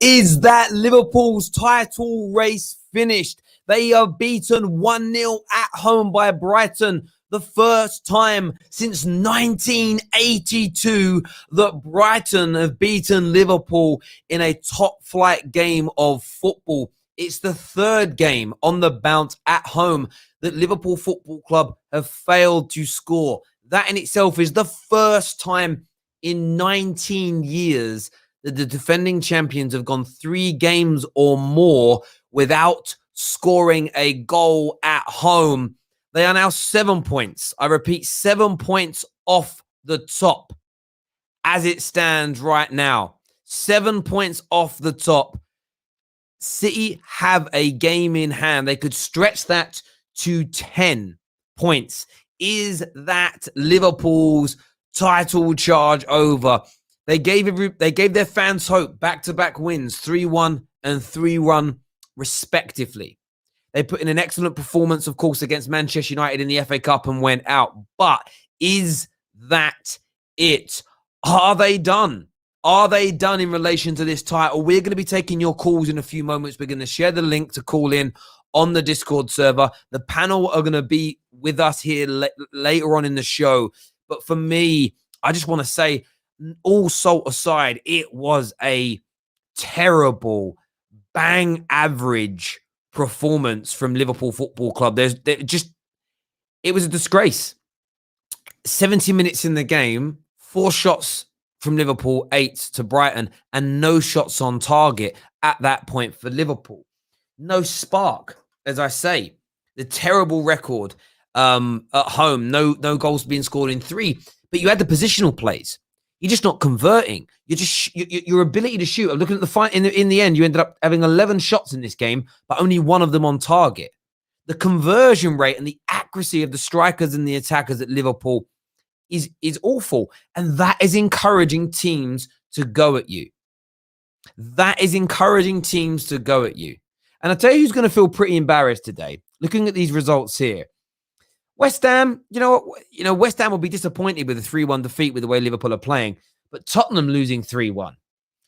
is that Liverpool's title race finished. They are beaten 1-0 at home by Brighton. The first time since 1982 that Brighton have beaten Liverpool in a top-flight game of football. It's the third game on the bounce at home that Liverpool Football Club have failed to score. That in itself is the first time in 19 years that the defending champions have gone 3 games or more without scoring a goal at home. They are now 7 points. I repeat, 7 points off the top as it stands right now. 7 points off the top. City have a game in hand. They could stretch that to 10 points. Is that Liverpool's title charge over? They gave their fans hope. Back-to-back wins, 3-1 and 3-1 respectively. They put in an excellent performance, of course, against Manchester United in the FA Cup and went out. But is that it? Are they done? Are they done in relation to this title? We're going to be taking your calls in a few moments. We're going to share the link to call in on the Discord server. The panel are going to be with us here later on in the show. But for me, I just want to say, all salt aside, it was a terrible, bang average performance from Liverpool Football Club. It was a disgrace. 70 minutes in the game, 4 shots from Liverpool, 8 to Brighton, and no shots on target at that point for Liverpool. No spark, as I say. The terrible record at home, no goals being scored in 3, but you had the positional plays. You're just not converting. Your ability to shoot. I'm looking at the fight in the end. You ended up having 11 shots in this game, but only 1 of them on target. The conversion rate and the accuracy of the strikers and the attackers at Liverpool is awful, and that is encouraging teams to go at you. That is encouraging teams to go at you. And I'll tell you who's going to feel pretty embarrassed today. Looking at these results here, West Ham, West Ham will be disappointed with a 3-1 defeat with the way Liverpool are playing, but Tottenham losing 3-1.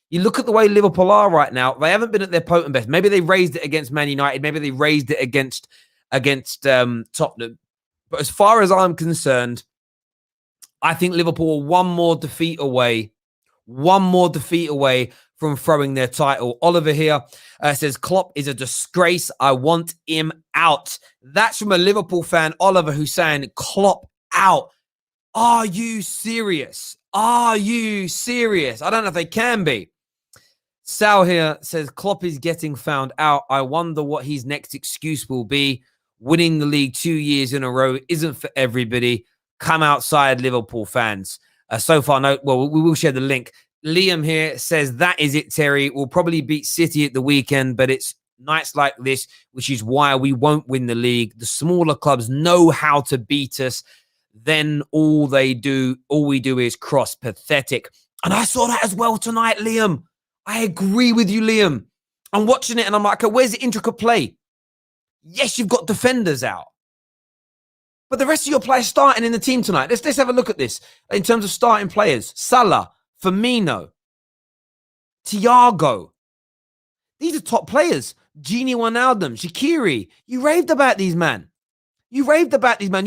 You look at the way Liverpool are right now, they haven't been at their potent best. Maybe they raised it against Man United. Maybe they raised it against Tottenham. But as far as I'm concerned, I think Liverpool are one more defeat away from throwing their title. Oliver here says, Klopp is a disgrace. I want him out. That's from a Liverpool fan, Oliver, who's saying, Klopp out. Are you serious? Are you serious? I don't know if they can be. Sal here says, Klopp is getting found out. I wonder what his next excuse will be. Winning the league 2 years in a row isn't for everybody. Come outside, Liverpool fans. So far, no. Well, we will share the link. Liam here says, that is it, Terry. We'll probably beat City at the weekend, but it's nights like this, which is why we won't win the league. The smaller clubs know how to beat us. Then all we do is cross. Pathetic. And I saw that as well tonight, Liam. I agree with you, Liam. I'm watching it and I'm like, okay, where's the intricate play? Yes, you've got defenders out. But the rest of your players starting in the team tonight. Let's have a look at this in terms of starting players. Salah, Firmino, Thiago. These are top players. Gini Wijnaldum, Shaqiri. You raved about these, man. You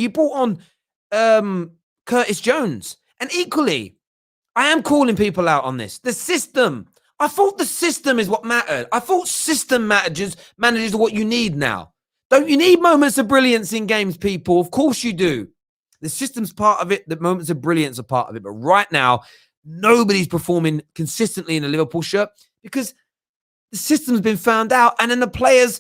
brought on Curtis Jones. And equally, I am calling people out on this. The system. I thought the system is what mattered. I thought system manages what you need now. Don't you need moments of brilliance in games, people? Of course you do. The system's part of it. The moments of brilliance are part of it. But right now, nobody's performing consistently in a Liverpool shirt because the system's been found out and then the players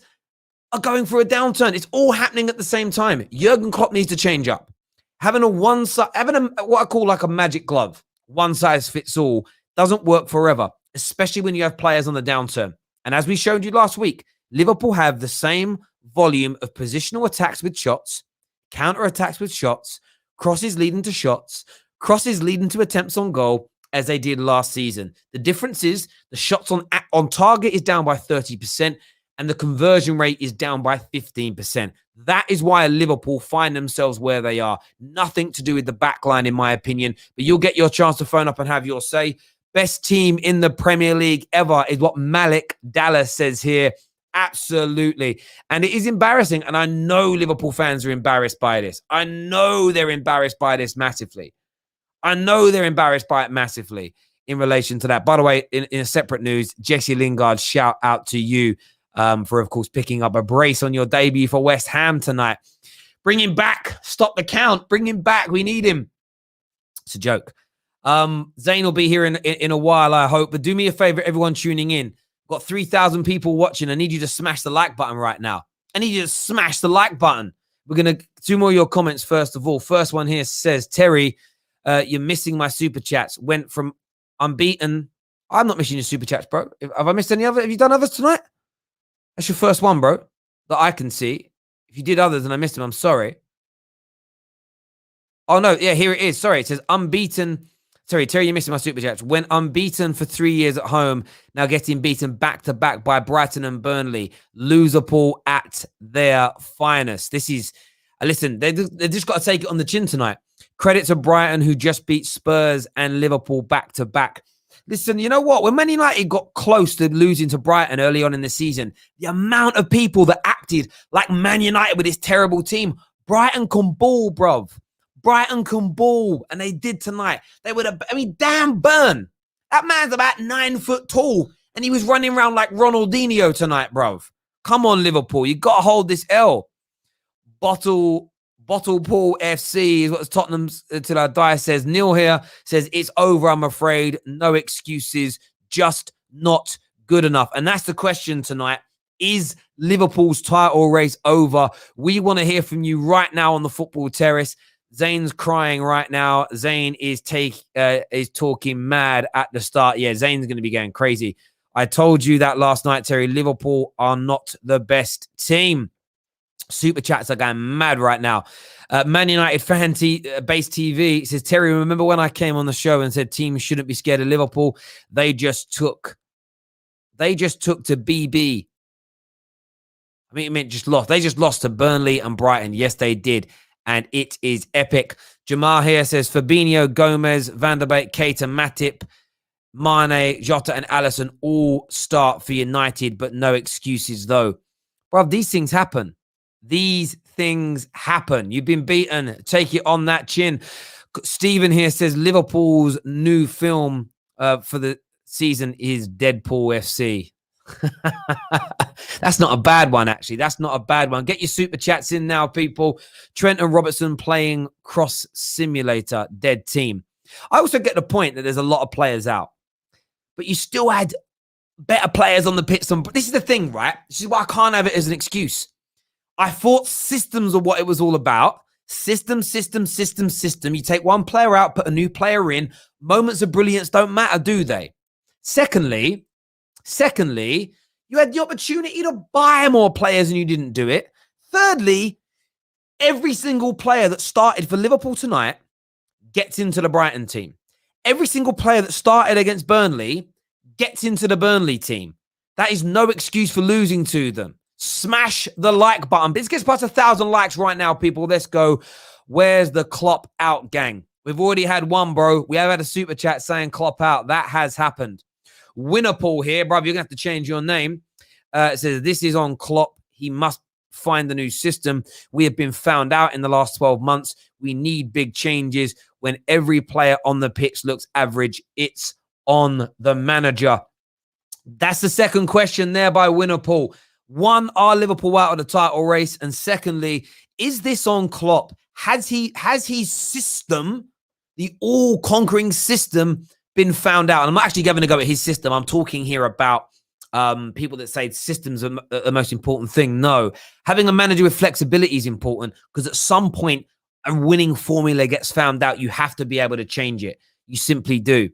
are going through a downturn. It's all happening at the same time. Jurgen Klopp needs to change up. Having what I call like a magic glove, one size fits all, doesn't work forever, especially when you have players on the downturn. And as we showed you last week, Liverpool have the same volume of positional attacks with shots, counter-attacks with shots, crosses leading to shots, crosses leading to attempts on goal, as they did last season. The difference is the shots on target is down by 30% and the conversion rate is down by 15%. That is why Liverpool find themselves where they are. Nothing to do with the back line, in my opinion, but you'll get your chance to phone up and have your say. Best team in the Premier League ever is what Malik Dallas says here. Absolutely. And it is embarrassing. And I know Liverpool fans are embarrassed by this. I know they're embarrassed by this massively. I know they're embarrassed by it massively in relation to that. By the way, in a separate news, Jesse Lingard, shout out to you for, of course, picking up a brace on your debut for West Ham tonight. Bring him back. Stop the count. Bring him back. We need him. It's a joke. Zayn will be here in a while, I hope. But do me a favor, everyone tuning in. Got 3,000 people watching. I need you to smash the like button right now. I need you to smash the like button. We're going to do more of your comments first of all. First one here says, Terry, you're missing my super chats. Went from unbeaten. I'm not missing your super chats, bro. Have I missed any other? Have you done others tonight? That's your first one, bro, that I can see. If you did others and I missed them, I'm sorry. Oh, no. Yeah, here it is. Sorry. It says unbeaten. Sorry, Terry, you're missing my super chats. Went unbeaten for 3 years at home, now getting beaten back-to-back by Brighton and Burnley. Liverpool at their finest. This is, listen, they just got to take it on the chin tonight. Credit to Brighton, who just beat Spurs and Liverpool back-to-back. Listen, you know what? When Man United got close to losing to Brighton early on in the season, the amount of people that acted like Man United with this terrible team, Brighton can ball, bruv. Brighton can ball, and they did tonight. They would have, damn Burn. That man's about 9 foot tall, and he was running around like Ronaldinho tonight, bruv. Come on, Liverpool. You got to hold this L. Bottle Paul FC is what Tottenham Till I Die says. Neil here says, it's over, I'm afraid. No excuses. Just not good enough. And that's the question tonight. Is Liverpool's title race over? We want to hear from you right now on the football terrace. Zayn's crying right now. Zayn is talking mad at the start. Yeah, Zayn's going to be going crazy. I told you that last night, Terry. Liverpool are not the best team. Super chats are going mad right now. Man United fan base TV says, Terry, remember when I came on the show and said teams shouldn't be scared of Liverpool? They just took to BB. I mean, it meant just lost. They just lost to Burnley and Brighton. Yes, they did. And it is epic. Jamal here says, Fabinho, Gomez, Van der Beek, Keita, Matip, Mane, Jota, and Alisson all start for United, but no excuses, though. Bruv, these things happen. These things happen. You've been beaten. Take it on that chin. Stephen here says, Liverpool's new film for the season is Deadpool FC. That's not a bad one, actually. That's not a bad one. Get your super chats in now, people. Trent and Robertson playing Cross Simulator, dead team. I also get the point that there's a lot of players out, but you still had better players on the pitch. This is the thing, right? This is why I can't have it as an excuse. I thought systems are what it was all about. System. You take one player out, put a new player in. Moments of brilliance don't matter, do they? Secondly, you had the opportunity to buy more players and you didn't do it. Thirdly, every single player that started for Liverpool tonight gets into the Brighton team. Every single player that started against Burnley gets into the Burnley team. That is no excuse for losing to them. Smash the like button. This gets past 1,000 likes right now, people. Let's go. Where's the Klopp out, gang? We've already had one, bro. We have had a super chat saying Klopp out. That has happened. Winnerpool here, bro. You're going to have to change your name. It says, this is on Klopp. He must find the new system. We have been found out in the last 12 months. We need big changes. When every player on the pitch looks average, it's on the manager. That's the second question there by Winnerpool. One, are Liverpool out of the title race? And secondly, is this on Klopp? Has his system, the all-conquering system, been found out? And I'm not actually going to go at his system. I'm talking here about people that say systems are the most important thing. No. Having a manager with flexibility is important because at some point, a winning formula gets found out. You have to be able to change it. You simply do.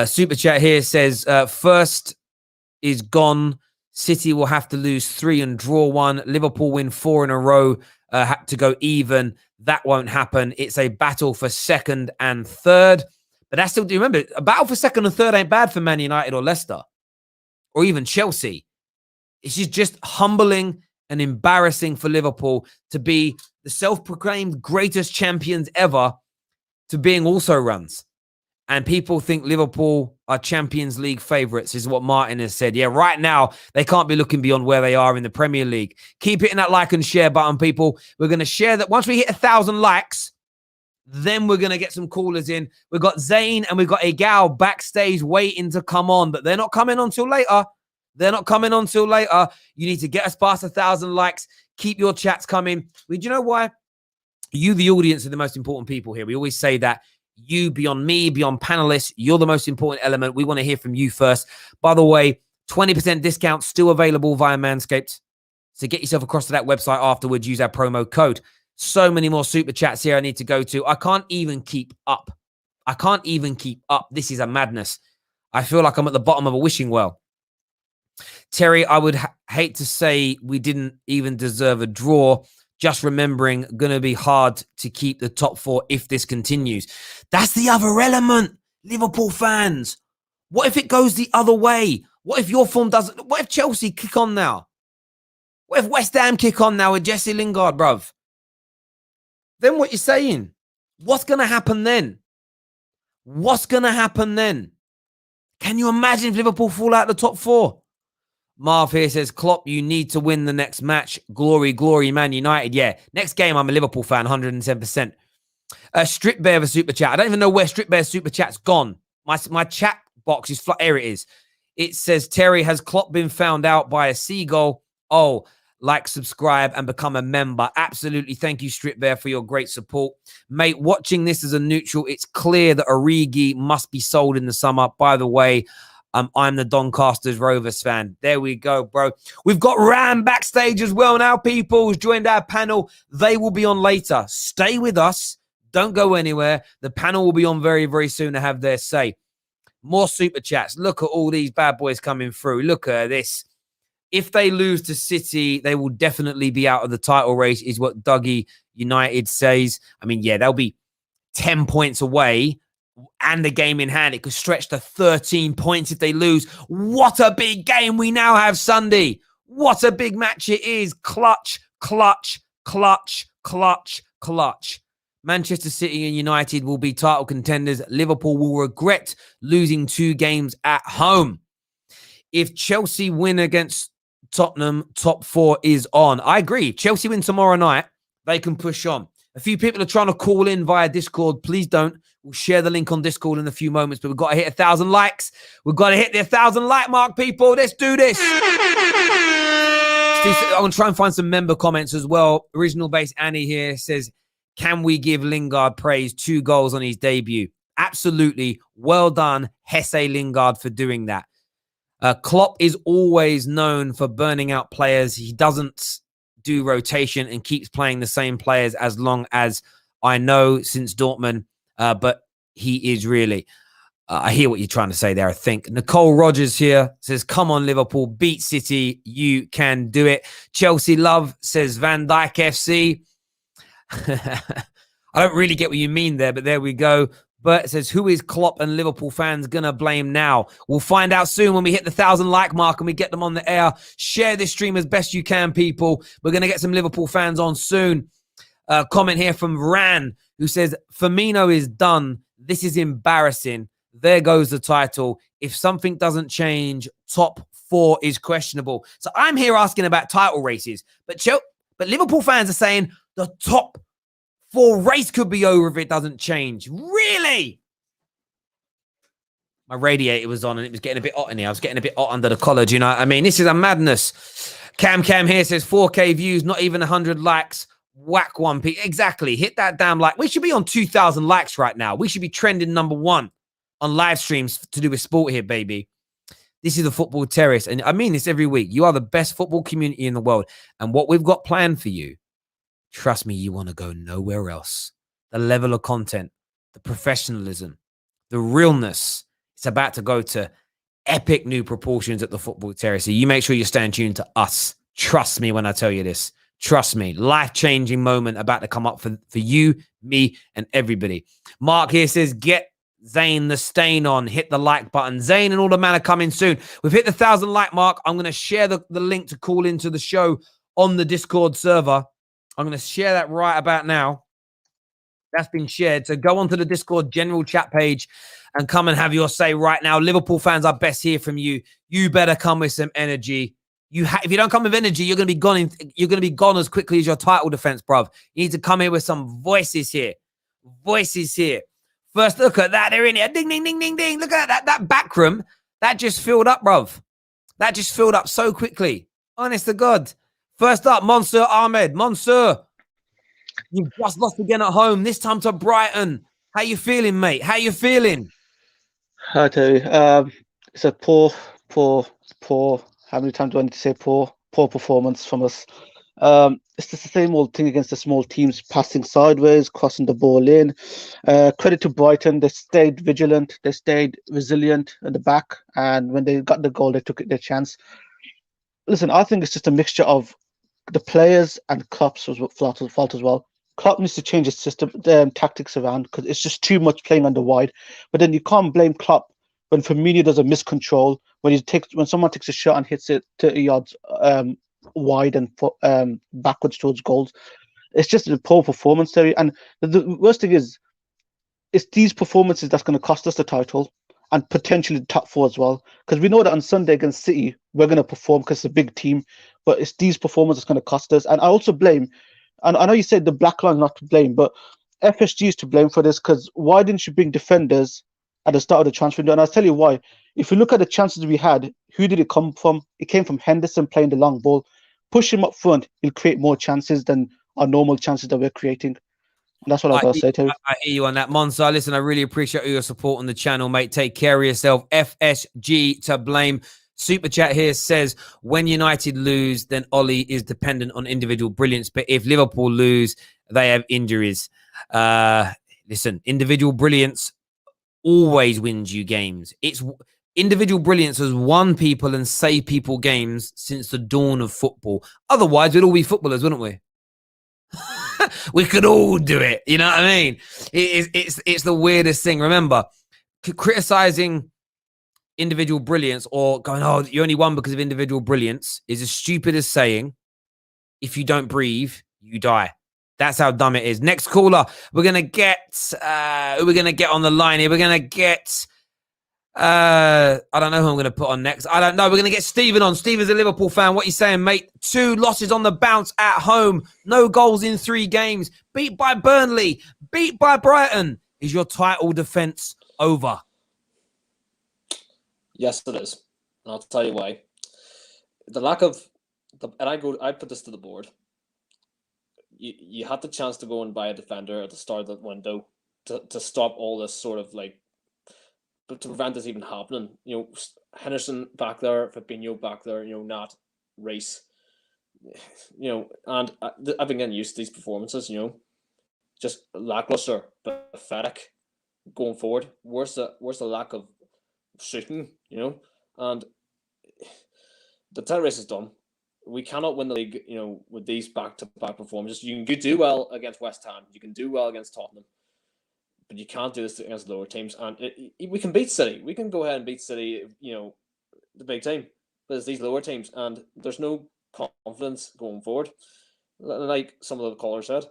Super chat here says, first is gone. City will have to lose 3 and draw 1. Liverpool win 4 in a row, had to go even. That won't happen. It's a battle for second and third. But that's still, do you remember, a battle for second and third ain't bad for Man United or Leicester or even Chelsea. It's just humbling and embarrassing for Liverpool to be the self-proclaimed greatest champions ever to being also runs. And people think Liverpool are Champions League favourites, is what Martin has said. Yeah, right now, they can't be looking beyond where they are in the Premier League. Keep hitting that like and share button, people. We're going to share that. Once we hit 1,000 likes, then we're going to get some callers in. We've got Zayn and we've got a gal backstage waiting to come on, but they're not coming on till later. They're not coming on till later. You need to get us past 1,000 likes. Keep your chats coming. Do you know why? You, the audience, are the most important people here. We always say that. You, beyond me, beyond panelists, you're the most important element. We want to hear from you first. By the way, 20% discount still available via Manscaped. So get yourself across to that website afterwards. Use our promo code. So many more super chats here I need to go to. I can't even keep up. I can't even keep up. This is a madness. I feel like I'm at the bottom of a wishing well. Terry, I would hate to say we didn't even deserve a draw. Just remembering, going to be hard to keep the top four if this continues. That's the other element, Liverpool fans. What if it goes the other way? What if your form doesn't? What if Chelsea kick on now? What if West Ham kick on now with Jesse Lingard, bruv? Then what you're saying? What's going to happen then? What's going to happen then? Can you imagine if Liverpool fall out of the top four? Marv here says, Klopp, you need to win the next match. Glory, glory, Man United. Yeah, next game, I'm a Liverpool fan, 110%. Strip Bear of a super chat. I don't even know where Strip Bear's super chat's gone. My chat box is flat. Here it is. It says, Terry, has Klopp been found out by a seagull? Oh, like, subscribe, and become a member. Absolutely. Thank you, Strip Bear, for your great support. Mate, watching this as a neutral, it's clear that Origi must be sold in the summer. By the way, I'm the Doncaster's Rovers fan. There we go, bro. We've got Ram backstage as well now, people, who's joined our panel. They will be on later. Stay with us. Don't go anywhere. The panel will be on very, very soon to have their say. More super chats. Look at all these bad boys coming through. Look at this. If they lose to City, they will definitely be out of the title race, is what Dougie United says. I mean, yeah, they'll be 10 points away and the game in hand. It could stretch to 13 points if they lose. What a big game we now have Sunday. What a big match it is. Clutch, clutch, clutch, clutch, clutch. Manchester City and United will be title contenders. Liverpool will regret losing 2 games at home. If Chelsea win against Tottenham, top 4 is on. I agree. Chelsea win tomorrow night, they can push on. A few people are trying to call in via Discord. Please don't. We'll share the link on Discord in a few moments, but we've got to hit 1,000 likes. We've got to hit the 1,000 like mark, people. Let's do this. Steve, I'm going to try and find some member comments as well. Original Base Annie here says, can we give Lingard praise? 2 goals on his debut. Absolutely. Well done, Jesse Lingard, for doing that. Klopp is always known for burning out players. He doesn't do rotation and keeps playing the same players as long as I know since Dortmund, but he is really. I hear what you're trying to say there, I think. Nicole Rogers here says, come on, Liverpool, beat City. You can do it. Chelsea Love says, Van Dijk FC. I don't really get what you mean there, but there we go. Bert says, who is Klopp and Liverpool fans going to blame now? We'll find out soon when we hit the 1,000 like mark and we get them on the air. Share this stream as best you can, people. We're going to get some Liverpool fans on soon. Comment here from Ran, who says, Firmino is done. This is embarrassing. There goes the title. If something doesn't change, top 4 is questionable. So I'm here asking about title races, but Liverpool fans are saying the top 4 race could be over if it doesn't change. Really? My radiator was on and it was getting a bit hot in here. I was getting a bit hot under the collar. Do you know what I mean? This is a madness. Cam here says 4K views, not even 100 likes. Whack one. Exactly. Hit that damn like. We should be on 2,000 likes right now. We should be trending #1 on live streams to do with sport here, baby. This is the Football Terrace. And I mean this every week. You are the best football community in the world. And what we've got planned for you, trust me, you want to go nowhere else. The level of content, the professionalism, the realness, it's about to go to epic new proportions at the Football Terrace. So you make sure you're staying tuned to us. Trust me when I tell you this. Trust me. Life-changing moment about to come up for you, me, and everybody. Mark here says, get Zayn the stain on. Hit the like button. Zayn and all the man are coming soon. We've hit the 1,000 like mark. I'm going to share the link to call into the show on the Discord server. I'm going to share that right about now. That's been shared. So go onto the Discord general chat page and come and have your say right now. Liverpool fans, I best hear from you. You better come with some energy. If you don't come with energy, you're going to be gone. You're going to be gone as quickly as your title defense, bruv. You need to come here with some voices here. Voices here. First, look at that. They're in here. Ding, ding, ding, ding, ding. Look at that. That back room, that just filled up, bruv. That just filled up so quickly. Honest to God. First up, Monsieur Ahmed. Monsieur, you've just lost again at home, this time to Brighton. How you feeling, mate? How you feeling? I tell you, it's a poor. How many times do I need to say poor performance from us? It's just the same old thing against the small teams, passing sideways, crossing the ball in. Credit to Brighton, they stayed vigilant, they stayed resilient at the back, and when they got the goal, they took their chance. Listen, I think it's just a mixture of the players and Klopp's fault as well. Klopp needs to change his system, tactics around, because it's just too much playing on the wide. But then you can't blame Klopp when Firmino does a miscontrol, when someone takes a shot and hits it 30 yards wide and backwards towards goals. It's just a poor performance there. And the worst thing is, it's these performances that's going to cost us the title and potentially the top four as well. Because we know that on Sunday against City, we're going to perform because it's a big team. But it's these performances that's going to cost us. And I also blame, and I know you said the black line not to blame, but FSG is to blame for this, because why didn't you bring defenders at the start of the transfer window? And I'll tell you why. If you look at the chances we had, who did it come from? It came from Henderson playing the long ball. Push him up front, he'll create more chances than our normal chances that we're creating. And that's what I've got to say, Terry. I hear you on that. Monza, listen, I really appreciate your support on the channel, mate. Take care of yourself. FSG to blame. Super Chat here says, when United lose, then Ollie is dependent on individual brilliance. But if Liverpool lose, they have injuries. Listen, individual brilliance always wins you games. Individual brilliance has won people and saved people games since the dawn of football. Otherwise, we'd all be footballers, wouldn't we? We could all do it. You know what I mean? It's the weirdest thing. Remember, criticizing individual brilliance or going, oh, you only won because of individual brilliance is as stupid as saying, if you don't breathe, you die. That's how dumb it is. Next caller, we're going to get on the line here. We're going to get, I don't know who I'm going to put on next. I don't know. We're going to get Stephen on. Stephen's a Liverpool fan. What are you saying, mate? 2 losses on the bounce at home. No goals in 3 games. Beat by Burnley. Beat by Brighton. Is your title defense over? Yes, it is. And I'll tell you why. The lack of, I put this to the board. You had the chance to go and buy a defender at the start of the window to stop all this sort of but to prevent this even happening. You know, Henderson back there, Fabinho back there, Nat, Reece, and I've been getting used to these performances, just lackluster, pathetic going forward. Where's the lack of shooting, and the title race is done. We cannot win the league, with these back-to-back performances. You can do well against West Ham. You can do well against Tottenham. But you can't do this against lower teams. And we can beat City. We can go ahead and beat City, the big team. But it's these lower teams. And there's no confidence going forward. Like some of the callers said.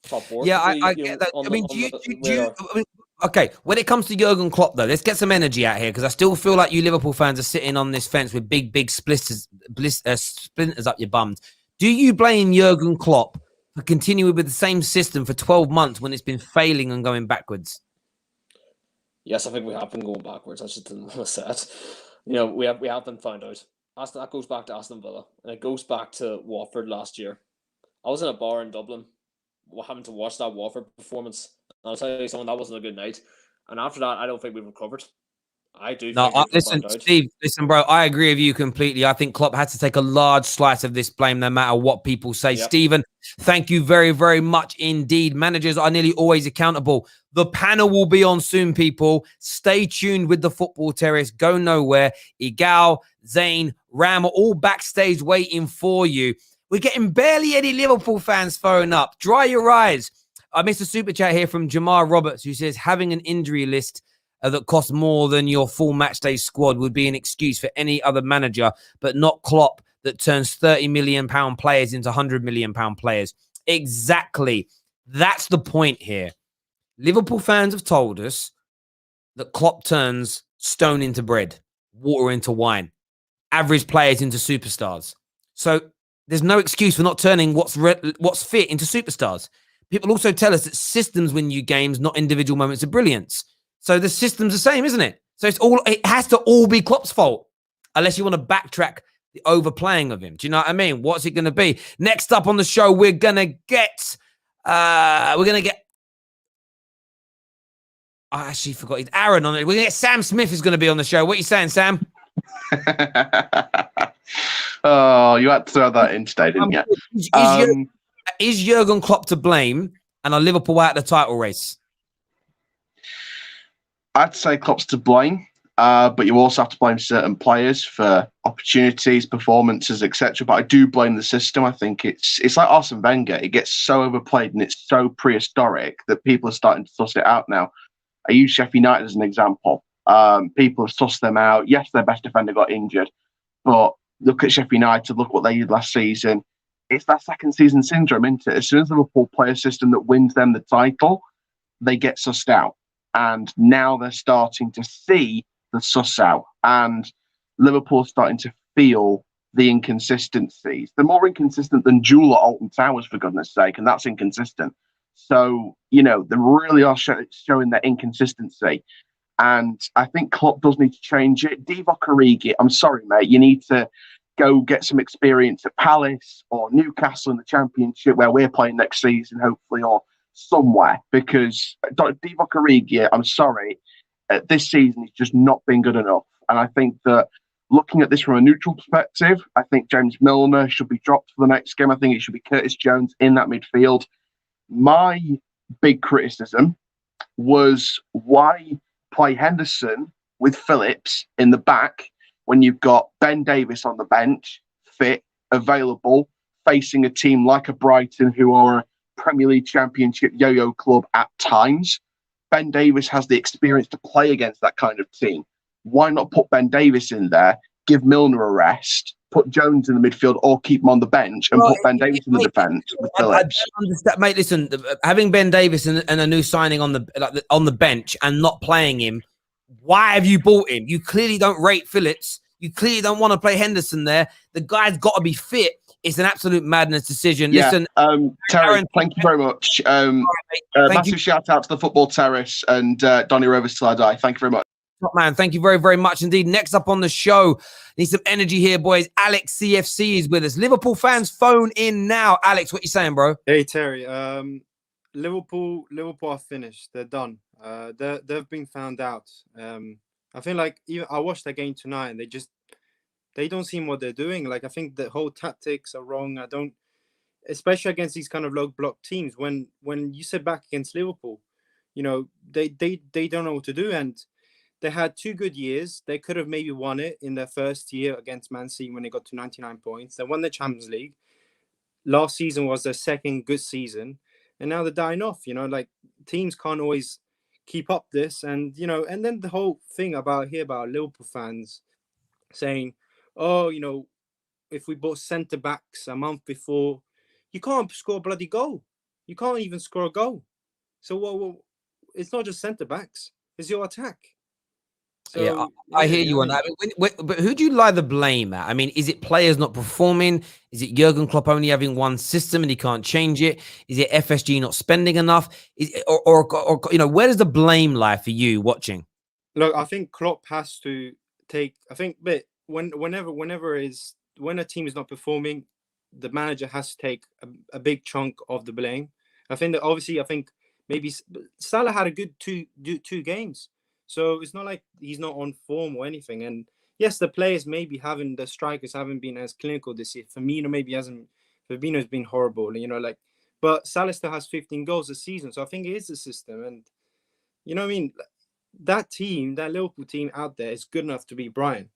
Top 4. Yeah, I get that. Okay, when it comes to Jurgen Klopp, though, let's get some energy out here, because I still feel like you Liverpool fans are sitting on this fence with big splinters up your bums. Do you blame Jurgen Klopp for continuing with the same system for 12 months when it's been failing and going backwards? Yes, I think we have been going backwards. I just didn't want to say it. We have been found out. That goes back to Aston Villa, and it goes back to Watford last year. I was in a bar in Dublin, having to watch that Watford performance. I'll tell you something, that wasn't a good night. And after that, I don't think we've recovered. I do. Listen, Steve, bro, I agree with you completely. I think Klopp had to take a large slice of this blame, no matter what people say. Yep. Stephen, thank you very, very much indeed. Managers are nearly always accountable. The panel will be on soon, people. Stay tuned with the Football Terrace. Go nowhere. Igal, Zayn, Ram are all backstage waiting for you. We're getting barely any Liverpool fans phone up. Dry your eyes. I missed a super chat here from Jamar Roberts, who says having an injury list that costs more than your full match day squad would be an excuse for any other manager, but not Klopp, that turns £30 million players into £100 million players. Exactly. That's the point here. Liverpool fans have told us that Klopp turns stone into bread, water into wine, average players into superstars. So there's no excuse for not turning what's fit into superstars. People also tell us that systems win you games, not individual moments of brilliance. So the system's the same, isn't it? So it has to all be Klopp's fault, unless you want to backtrack the overplaying of him. Do you know what I mean? What's it going to be? Next up on the show, we're going to get I actually forgot. It's Aaron on it. We're going to get Sam Smith is going to be on the show. What are you saying, Sam? Oh, you had to throw that in today, didn't you? Is Jurgen Klopp to blame, and are Liverpool out of the title race? I'd say Klopp's to blame, but you also have to blame certain players for opportunities, performances, etc. But I do blame the system. I think it's like Arsene Wenger. It gets so overplayed and it's so prehistoric that people are starting to suss it out now. I use Sheffield United as an example. People have sussed them out. Yes, their best defender got injured, but look at Sheffield United. Look what they did last season. It's that second season syndrome, isn't it? As soon as Liverpool play a system that wins them the title, they get sussed out. And now they're starting to see the suss out. And Liverpool's starting to feel the inconsistencies. They're more inconsistent than Jewel at Alton Towers, for goodness sake, and that's inconsistent. So, they really are showing their inconsistency. And I think Klopp does need to change it. Divock Origi, I'm sorry, mate, you need to go get some experience at Palace or Newcastle in the Championship, where we're playing next season, hopefully, or somewhere. Because Divock Origi, I'm sorry, this season he's just not been good enough. And I think that looking at this from a neutral perspective, I think James Milner should be dropped for the next game. I think it should be Curtis Jones in that midfield. My big criticism was why play Henderson with Phillips in the back when you've got Ben Davies on the bench, fit, available, facing a team like a Brighton, who are a Premier League Championship yo-yo club at times. Ben Davies has the experience to play against that kind of team. Why not put Ben Davies in there, give Milner a rest, put Jones in the midfield, or keep him on the bench and put Ben Davies in the defence with Phillips? I understand, mate. Listen, having Ben Davies and a new signing on the bench and not playing him, why have you bought him? You clearly don't rate Phillips. You clearly don't want to play Henderson there. The guy's got to be fit. It's an absolute madness decision. Yeah. Listen, Terry, Aaron, thank you very much. Massive shout out to the Football Terrace and Donny Rovers till I die. Thank you very much. Top man, thank you very, very much indeed. Next up on the show, need some energy here, boys. Alex CFC is with us. Liverpool fans, phone in now. Alex, what you saying, bro? Hey, Terry. Liverpool are finished. They're done. They've been found out. I feel like even I watched that game tonight, and they don't seem what they're doing. Like, I think the whole tactics are wrong. Especially against these kind of low block teams. When you sit back against Liverpool, they don't know what to do. And they had 2 good years. They could have maybe won it in their first year against Man City when they got to 99 points. They won the Champions League. Last season was their second good season. And now they're dying off. Like, teams can't always keep up this. And, and then the whole thing about Liverpool fans saying, oh, if we bought centre-backs a month before, you can't score a bloody goal. You can't even score a goal. So it's not just centre-backs. It's your attack. So, yeah, I hear you on that. But who do you lie the blame at? I mean, is it players not performing? Is it Jurgen Klopp only having one system and he can't change it? Is it FSG not spending enough? Or where does the blame lie for you watching? Look, I think Klopp has to take. I think, but when a team is not performing, the manager has to take a big chunk of the blame. I think that obviously, maybe Salah had a good two games. So it's not like he's not on form or anything. And yes, the players the strikers haven't been as clinical this year. Firmino's been horrible, but Salah still has 15 goals this season. So I think it is the system. And, that team, that Liverpool team out there is good enough to beat Brighton.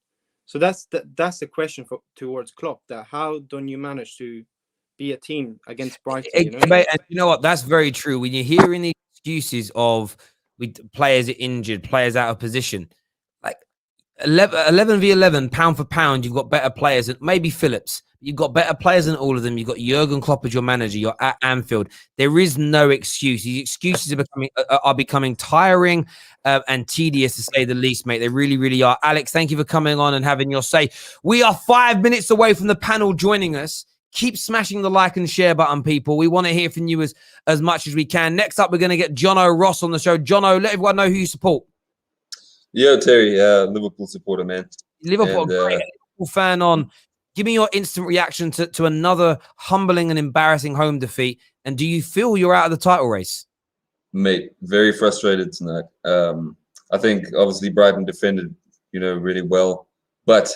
So that's the question towards Klopp, that how don't you manage to be a team against Brighton? And you know what? That's very true. When you're hearing the excuses of players are injured, players out of position, like, 11 v 11, pound for pound, you've got better players, and maybe Phillips. You've got better players than all of them. You've got Jurgen Klopp as your manager. You're at Anfield. There is no excuse. These excuses are becoming tiring and tedious, to say the least, mate. They really, really are. Alex, thank you for coming on and having your say. We are 5 minutes away from the panel joining us. Keep smashing the like and share button, people. We want to hear from you as much as we can. Next up, we're going to get Jono Ross on the show. Jono, let everyone know who you support. Yeah, Terry, Liverpool supporter, man. Liverpool, great Liverpool fan on. Give me your instant reaction to another humbling and embarrassing home defeat. And do you feel you're out of the title race? Mate, very frustrated tonight. I think obviously Brighton defended, really well, but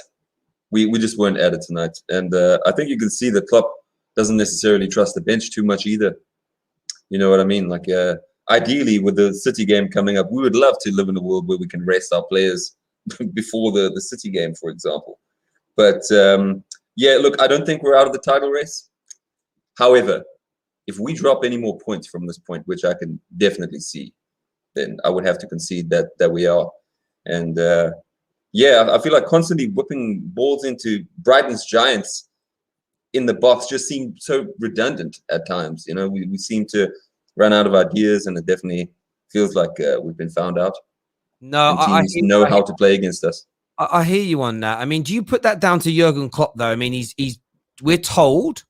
we just weren't at it tonight. And I think you can see that Klopp doesn't necessarily trust the bench too much either. You know what I mean? Like, ideally, with the City game coming up, we would love to live in a world where we can rest our players before the City game, for example. But yeah, look, I don't think we're out of the title race. However, if we drop any more points from this point, which I can definitely see, then I would have to concede that we are. And yeah, I feel like constantly whipping balls into Brighton's giants in the box just seemed so redundant at times. We seem to run out of ideas, and it definitely feels like we've been found out. No, and teams know how to play against us. I hear you on that. I mean, do you put that down to Jurgen Klopp, though? I mean, we're told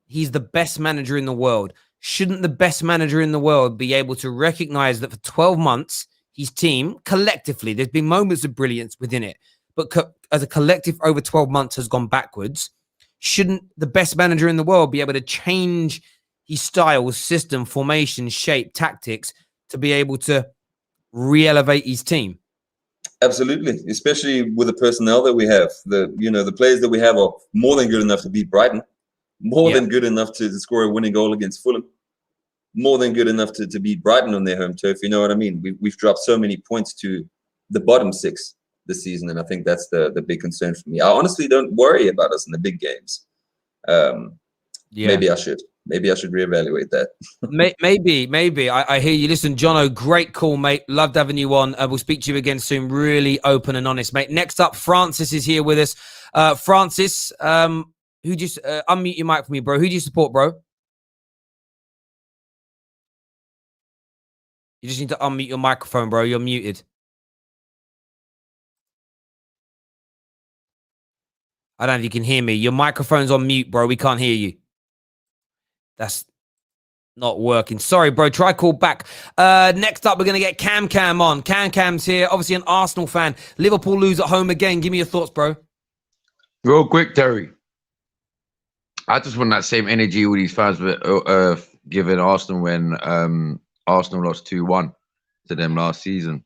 he's the best manager in the world. Shouldn't the best manager in the world be able to recognize that for 12 months, his team collectively, there's been moments of brilliance within it, but as a collective over 12 months has gone backwards? Shouldn't the best manager in the world be able to change his style, system, formation, shape, tactics to be able to re-elevate his team? Absolutely, especially with the personnel that we have. The players that we have are more than good enough to beat Brighton, more than good enough to score a winning goal against Fulham, more than good enough to beat Brighton on their home turf. You know what I mean? We've dropped so many points to the bottom six this season, and I think that's the big concern for me. I honestly don't worry about us in the big games. Maybe I should reevaluate that. Maybe. I hear you. Listen, Jono, great call, mate. Loved having you on. We'll speak to you again soon. Really open and honest, mate. Next up, Francis is here with us. Francis, who just unmute your mic for me, bro. Who do you support, bro? You just need to unmute your microphone, bro. You're muted. I don't know if you can hear me. Your microphone's on mute, bro. We can't hear you. That's not working. Sorry, bro. Try call back. Next up, we're going to get Cam on. Cam's here. Obviously an Arsenal fan. Liverpool lose at home again. Give me your thoughts, bro. Real quick, Terry. I just want that same energy all these fans were giving Arsenal when Arsenal lost 2-1 to them last season.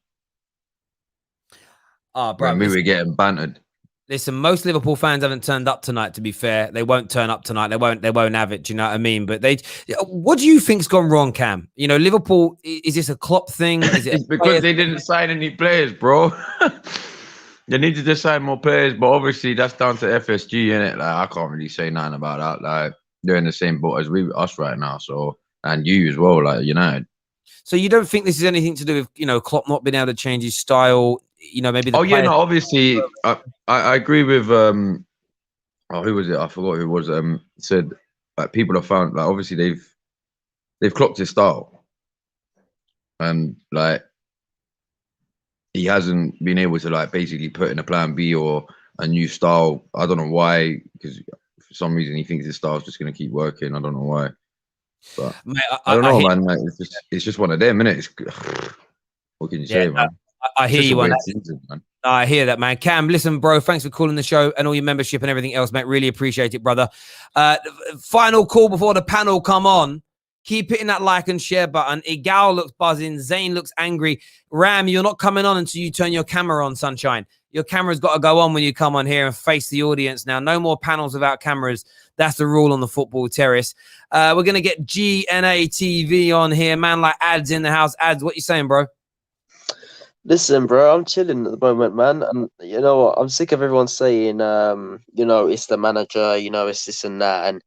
Bro, when we were getting bantered. Listen, most Liverpool fans haven't turned up tonight, to be fair. They won't turn up tonight. They won't have it. Do you know what I mean? But what do you think's gone wrong, Cam? Liverpool, is this a Klopp thing? Is it it's because they didn't sign any players, bro. They need to just sign more players, but obviously that's down to FSG, innit? Like, I can't really say nothing about that. Like, they're in the same boat as us right now, so, and you as well, like United. So you don't think this is anything to do with, Klopp not being able to change his style? Maybe. Obviously, I agree with who was it? I forgot who it was. Said like people have found like obviously they've clocked his style, and like he hasn't been able to like basically put in a plan B or a new style. I don't know why, because for some reason he thinks his style is just going to keep working. I don't know why, but mate, I don't know, man. Like, it's just one of them, innit? What can you say, man? I hear you on that. Season, man. I hear that, man. Cam, listen, bro, thanks for calling the show and all your membership and everything else, mate. Really appreciate it, brother. Final call before the panel come on. Keep hitting that like and share button. Igal looks buzzing. Zane looks angry. Ram, you're not coming on until you turn your camera on, sunshine. Your camera's got to go on when you come on here and face the audience now. No more panels without cameras. That's the rule on the football terrace. We're going to get GNA TV on here. Man like Ads in the house. Ads, what you saying, bro? Listen, bro, I'm chilling at the moment, man. And you know what? I'm sick of everyone saying, it's the manager, it's this and that. And,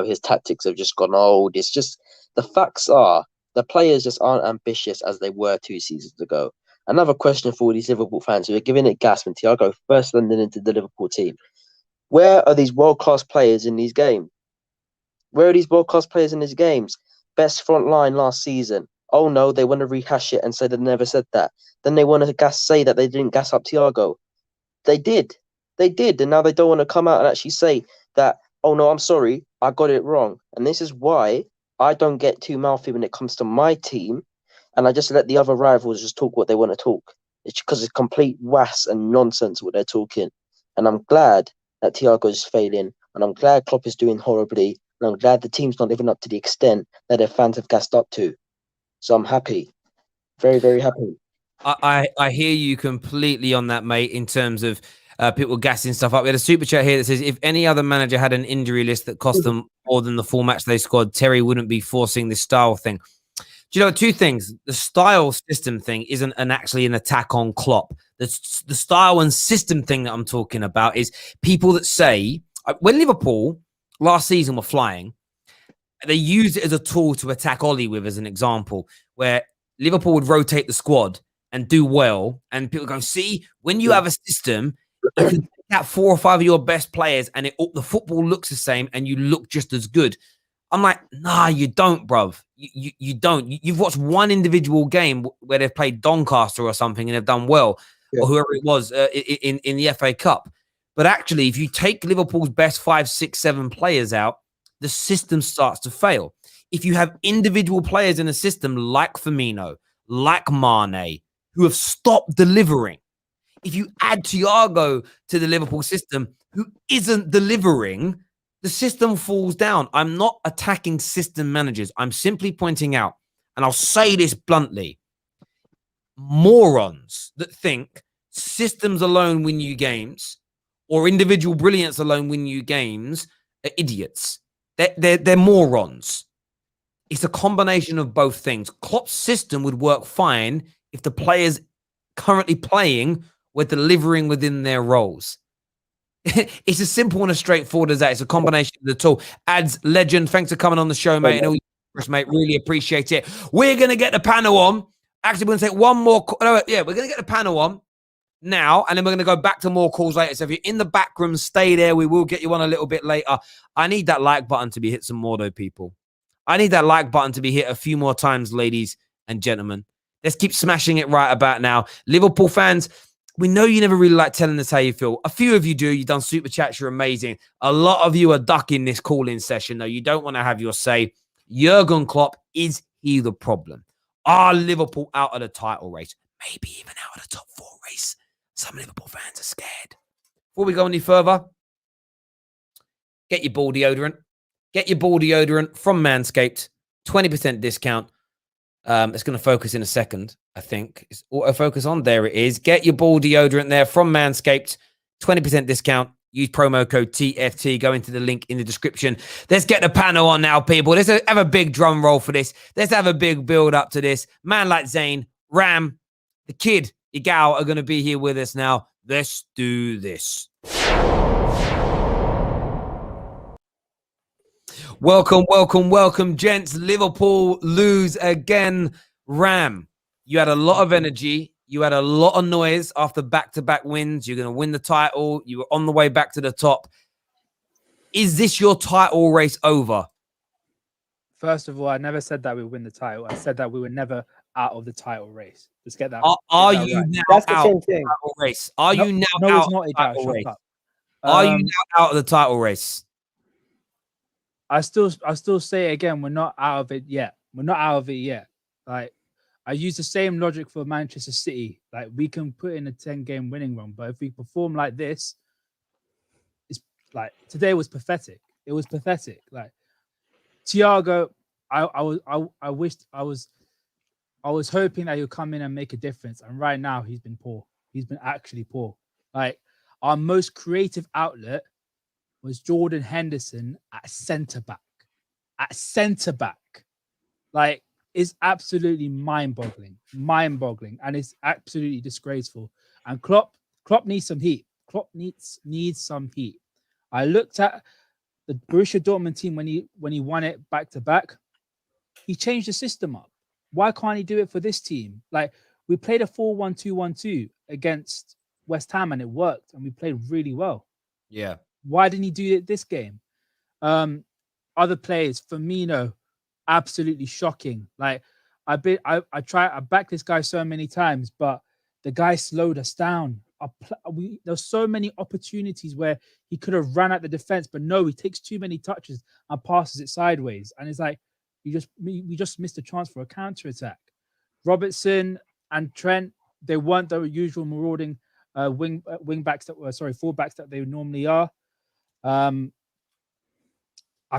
his tactics have just gone old. It's just the facts are the players just aren't ambitious as they were 2 seasons ago. Another question for all these Liverpool fans who are giving it gas when Thiago first landed into the Liverpool team. Where are these world-class players in these games? Where are these world-class players in these games? Best front line last season. Oh no, they want to rehash it and say they never said that. Then they want to say that they didn't gas up Thiago. They did. They did. And now they don't want to come out and actually say that, oh no, I'm sorry, I got it wrong. And this is why I don't get too mouthy when it comes to my team. And I just let the other rivals just talk what they want to talk. It's because it's complete wass and nonsense what they're talking. And I'm glad that Thiago is failing. And I'm glad Klopp is doing horribly. And I'm glad the team's not living up to the extent that their fans have gassed up to. So I'm happy. Very, very happy. I hear you completely on that, mate, in terms of people gassing stuff up. We had a super chat here that says, if any other manager had an injury list that cost them more than the full match they scored, Terry wouldn't be forcing this style thing. Do you know two things? The style system thing isn't actually an attack on Klopp. The style and system thing that I'm talking about is people that say, when Liverpool last season were flying, they used it as a tool to attack Ollie with, as an example, where Liverpool would rotate the squad and do well. And people go, see, when you have a system, you can take out 4 or 5 of your best players and the football looks the same and you look just as good. I'm like, nah, you don't, bruv. You don't. You've watched one individual game where they've played Doncaster or something and they've done well, or whoever it was in the FA Cup. But actually, if you take Liverpool's best 5, 6, 7 players out, the system starts to fail. If you have individual players in a system like Firmino, like Mane, who have stopped delivering, if you add Thiago to the Liverpool system, who isn't delivering, the system falls down. I'm not attacking system managers. I'm simply pointing out, and I'll say this bluntly, morons that think systems alone win you games or individual brilliance alone win you games are idiots. They're morons. It's a combination of both things. Klopp's system would work fine if the players currently playing were delivering within their roles. It's as simple and as straightforward as that. It's a combination of the two. Ads Legend, thanks for coming on the show, mate. And all yours, mate, really appreciate it. We're going to get the panel on. Actually, we're going to take one more. We're going to get the panel on now, and then we're going to go back to more calls later. So if you're in the back room, stay there. We will get you on a little bit later. I need that like button to be hit some more, though, people. I need that like button to be hit a few more times, ladies and gentlemen. Let's keep smashing it right about now. Liverpool fans, we know you never really like telling us how you feel. A few of you do. You've done super chats. You're amazing. A lot of you are ducking this call-in session, though. You don't want to have your say. Jurgen Klopp, is he the problem? Are Liverpool out of the title race? Maybe even out of the top 4 race. Some Liverpool fans are scared. Before we go any further, get your ball deodorant. Get your ball deodorant from Manscaped. 20% discount. It's going to focus in a second, I think. It's autofocus on. There it is. Get your ball deodorant there from Manscaped. 20% discount. Use promo code TFT. Go into the link in the description. Let's get the panel on now, people. Let's have a big drum roll for this. Let's have a big build up to this. Man like Zayn, Ram, the kid, Igao are going to be here with us now. Let's do this. Welcome, gents. Liverpool lose again. Ram, you had a lot of energy. You had a lot of noise after back-to-back wins. You're going to win the title. You were on the way back to the top. Is this your title race over? First of all, I never said that we win the title. I said that we were never out of the title race. Let's get that. Are you now That's the out same of the thing. title race? Are you now no, out it's of not the Igao. title Shut race? up. Are you now out of the title race? I still say it again. We're not out of it yet. We're not out of it yet. Like, I use the same logic for Manchester City. Like, we can put in a 10-game winning run, but if we perform like this, it's like today was pathetic. It was pathetic. Like Thiago, I wished I was hoping that he'll come in and make a difference. And right now he's been poor. He's been actually poor. Like, our most creative outlet was Jordan Henderson at centre back. At centre back. Like, it's absolutely mind-boggling, and it's absolutely disgraceful. And Klopp needs some heat. Klopp needs some heat. I looked at the Borussia Dortmund team when he won it back to back. He changed the system up. Why can't he do it for this team? Like, We played a 4-1-2-1-2 against West Ham and it worked and we played really well. Yeah. Why didn't he do it this game? Other players, Firmino, absolutely shocking. Like I backed this guy so many times, but the guy slowed us down. There's so many opportunities where he could have run at the defense, but no, he takes too many touches and passes it sideways. And it's like we just missed a chance for a counter attack. Robertson and Trent, they weren't the usual marauding fullbacks that they normally are. I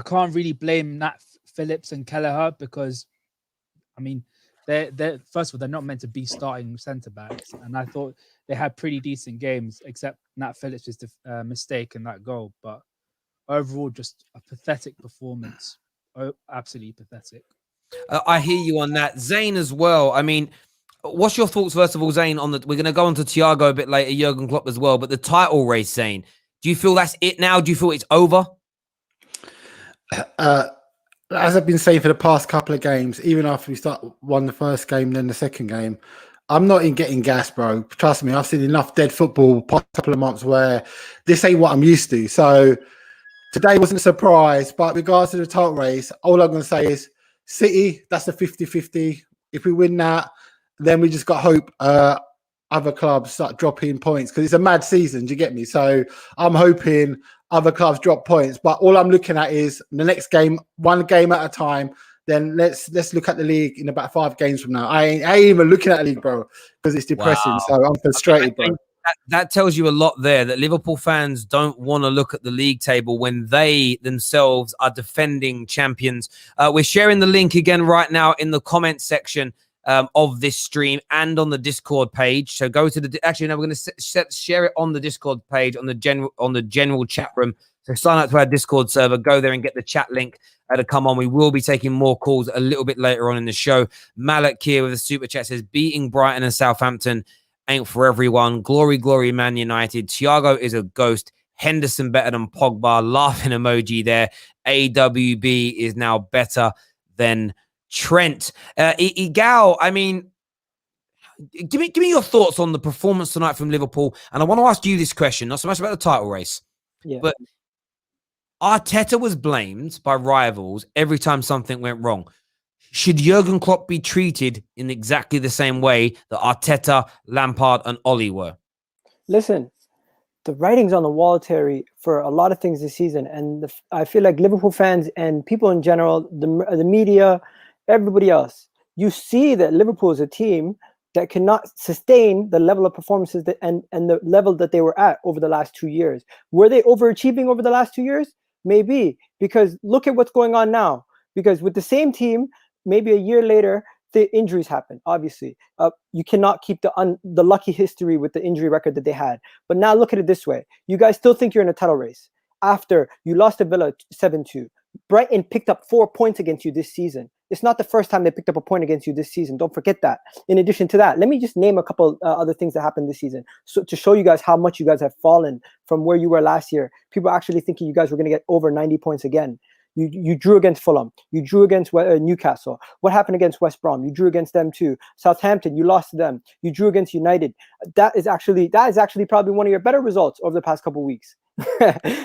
can't really blame Nat Phillips and Kelleher because, I mean, they're first of all, they're not meant to be starting centre backs, and I thought they had pretty decent games, except Nat Phillips' mistake in that goal. But overall, just a pathetic performance. Oh, absolutely pathetic. I hear you on that, Zane, as well. I mean, what's your thoughts first of all, Zane? We're going to go on to Thiago a bit later, Jurgen Klopp as well. But the title race, Zane, do you feel that's it now? Do you feel it's over? As I've been saying for the past couple of games, even after we won the first game, then the second game, I'm not in getting gas, bro. Trust me, I've seen enough dead football past couple of months where this ain't what I'm used to. So today wasn't a surprise, but regards to the title race, all I'm going to say is City, that's a 50-50. If we win that, then we just got hope other clubs start dropping points because it's a mad season. Do you get me? So I'm hoping other clubs drop points, but all I'm looking at is the next game, one game at a time. Then let's look at the league in about 5 games from now. I ain't even looking at the league, bro, because it's depressing. Wow. So I'm frustrated, bro. That tells you a lot there, that Liverpool fans don't want to look at the league table when they themselves are defending champions. We're sharing the link again right now in the comment section of this stream and on the Discord page. So go to the we're going to share it on the Discord page on the general chat room. So sign up to our Discord server, go there and get the chat link to come on. We will be taking more calls a little bit later on in the show. Malak here with a super chat says, beating Brighton and Southampton ain't for everyone. Glory, glory, Man United. Thiago is a ghost. Henderson better than Pogba. Laughing emoji there. AWB is now better than Trent. Igal, I mean, give me your thoughts on the performance tonight from Liverpool. And I want to ask you this question, not so much about the title race, but Arteta was blamed by rivals every time something went wrong. Should Jurgen Klopp be treated in exactly the same way that Arteta, Lampard, and Oli were? Listen, the writing's on the wall, Terry, for a lot of things this season. And I feel like Liverpool fans and people in general, the media, everybody else, you see that Liverpool is a team that cannot sustain the level of performances and the level that they were at over the last 2 years. Were they overachieving over the last 2 years? Maybe, because look at what's going on now. Because with the same team, maybe a year later, the injuries happen. Obviously, you cannot keep the lucky history with the injury record that they had. But now look at it this way: you guys still think you're in a title race after you lost to Villa 7-2. Brighton picked up 4 points against you this season. It's not the first time they picked up a point against you this season. Don't forget that. In addition to that, let me just name a couple other things that happened this season, so to show you guys how much you guys have fallen from where you were last year. People are actually thinking you guys were going to get over 90 points again. You drew against Fulham. You drew against Newcastle. What happened against West Brom? You drew against them too. Southampton, you lost to them. You drew against United. That is actually probably one of your better results over the past couple of weeks.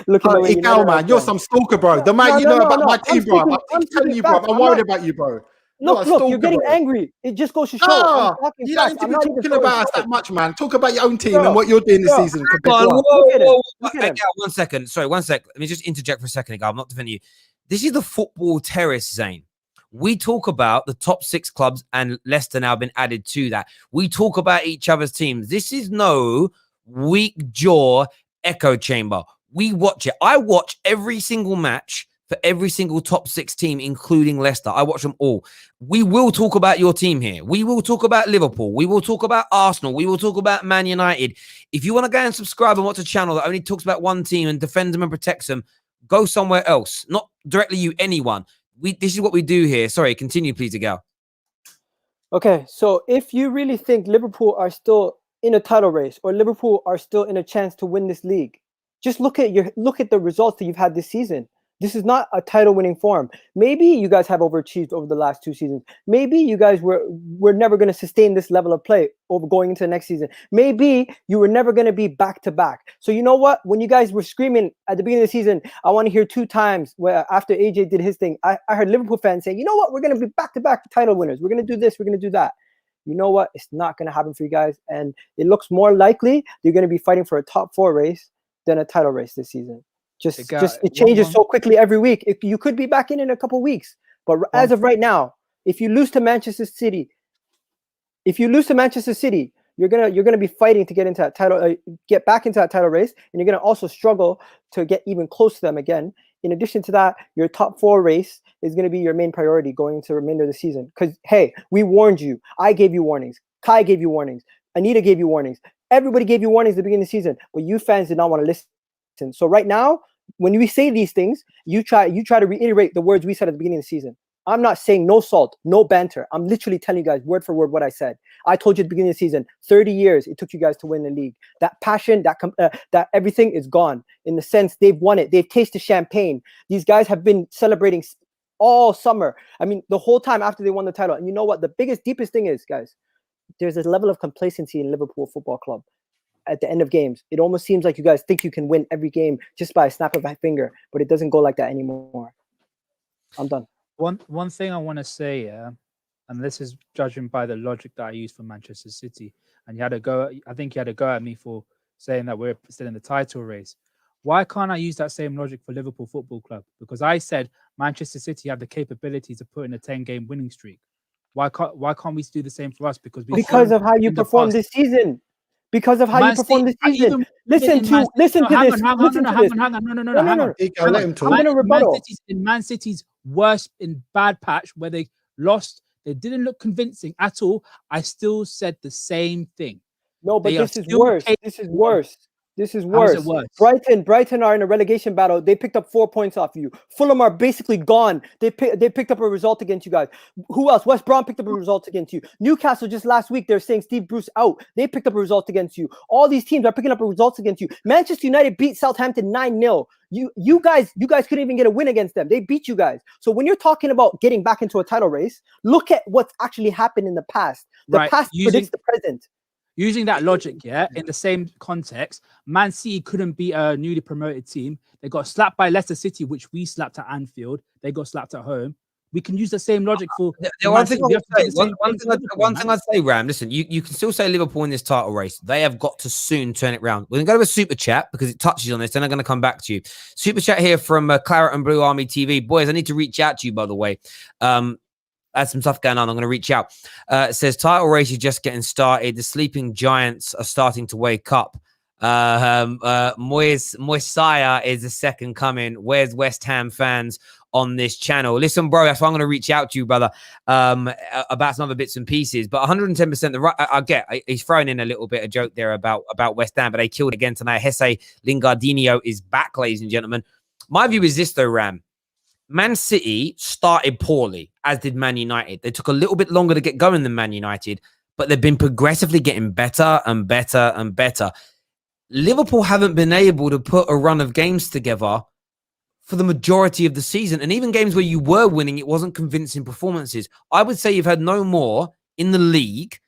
Look at Igal, man, you're some stalker, bro. The man about my team, bro. I'm telling you, bro. I'm worried about you, bro. Look, you're getting angry. It just goes to show. You don't need to be talking about us that much, man. Talk about your own team and what you're doing this season. One second. Sorry, 1 sec. Let me just interject for a second, Igal. I'm not defending you. This is the football terrace, Zane. We talk about the top 6 clubs and Leicester now been added to that. We talk about each other's teams. This is no weak jaw echo chamber. We watch it. I watch every single match for every single top 6 team, including Leicester. I watch them all. We will talk about your team here. We will talk about Liverpool. We will talk about Arsenal. We will talk about Man United. If you want to go and subscribe and watch a channel that only talks about one team and defends them and protects them, go somewhere else. Not directly you, anyone. This is what we do here. Sorry, continue, please, Igal. Okay, so if you really think Liverpool are still in a title race or Liverpool are still in a chance to win this league, just look at the results that you've had this season. This is not a title winning form. Maybe you guys have overachieved over the last 2 seasons. Maybe you guys were never going to sustain this level of play over going into the next season. Maybe you were never going to be back to back. So you know what? When you guys were screaming at the beginning of the season, I want to hear 2 times where after AJ did his thing, I heard Liverpool fans saying, you know what? We're going to be back to back title winners. We're going to do this. We're going to do that. You know what? It's not going to happen for you guys. And it looks more likely you're going to be fighting for a top 4 race than a title race this season. It changes so quickly every week. You could be back in a couple of weeks, but as of right now, if you lose to Manchester City, you're gonna be fighting to get into that title, get back into that title race, and you're gonna also struggle to get even close to them again. In addition to that, your top 4 race is gonna be your main priority going into the remainder of the season. Because hey, we warned you. I gave you warnings. Kai gave you warnings. Anita gave you warnings. Everybody gave you warnings at the beginning of the season, but you fans did not want to listen. So right now, when we say these things, you try to reiterate the words we said at the beginning of the season. I'm not saying no salt, no banter. I'm literally telling you guys word for word what I said. I told you at the beginning of the season, 30 years it took you guys to win the league. That passion, that everything is gone. In the sense they've won it. They've tasted champagne. These guys have been celebrating all summer. I mean, the whole time after they won the title. And you know what? The biggest, deepest thing is, guys, there's a level of complacency in Liverpool Football Club. At the end of games, it almost seems like you guys think you can win every game just by a snap of a finger, but it doesn't go like that anymore. I'm done. One thing I want to say, and this is judging by the logic that I use for Manchester City, and I think you had a go at me for saying that we're still in the title race. Why can't I use that same logic for Liverpool Football Club? Because I said Manchester City have the capability to put in a 10-game winning streak. Why can't we do the same for us? Because of how you performed this season. Because of how you performed this season. Listen to this. Hang on. No. Let him talk. I'm going to rebuttal. Man City's worst in bad patch where they lost, they didn't look convincing at all. I still said the same thing. No, but this is worse. This is worse. Brighton are in a relegation battle. They picked up 4 points off you. Fulham are basically gone. They picked up a result against you guys. Who else? West Brom picked up a result against you. Newcastle just last week, they're saying Steve Bruce out. They picked up a result against you. All these teams are picking up results against you. Manchester United beat Southampton 9-0. You guys couldn't even get a win against them. They beat you guys. So when you're talking about getting back into a title race, look at what's actually happened in the past. The past predicts the present. Using that logic, in the same context, Man City couldn't beat a newly promoted team. They got slapped by Leicester City, which we slapped at Anfield. They got slapped at home. We can use the same logic for. One thing I'd say, Ram, listen, you can still say Liverpool in this title race. They have got to soon turn it round. We're going to go to a super chat because it touches on this. Then I'm going to come back to you. Super chat here from Claret and Blue Army TV. Boys, I need to reach out to you, by the way. Had some stuff going on. I'm going to reach out. It says title race is just getting started. The sleeping giants are starting to wake up. Moisaya is the second coming. Where's West Ham fans on this channel? Listen, bro, that's why I'm going to reach out to you, brother, about some other bits and pieces. But 110%, I get. He's throwing in a little bit of joke there about West Ham, but they killed again tonight. Jesse Lingardinho is back, ladies and gentlemen. My view is this, though, Ram. Man City started poorly, as did Man United. They took a little bit longer to get going than Man United, but they've been progressively getting better and better and better. Liverpool haven't been able to put a run of games together for the majority of the season. And even games where you were winning, it wasn't convincing performances. I would say you've had no more in the league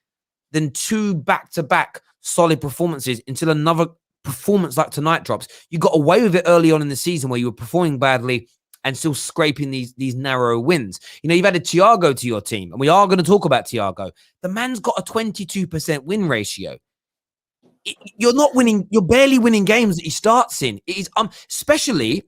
than 2 back-to-back solid performances until another performance like tonight drops. You got away with it early on in the season where you were performing badly and still scraping these narrow wins. You know, you've added Thiago to your team, and we are going to talk about Thiago. The man's got a 22% win ratio. You're not winning. You're barely winning games that he starts in. It is especially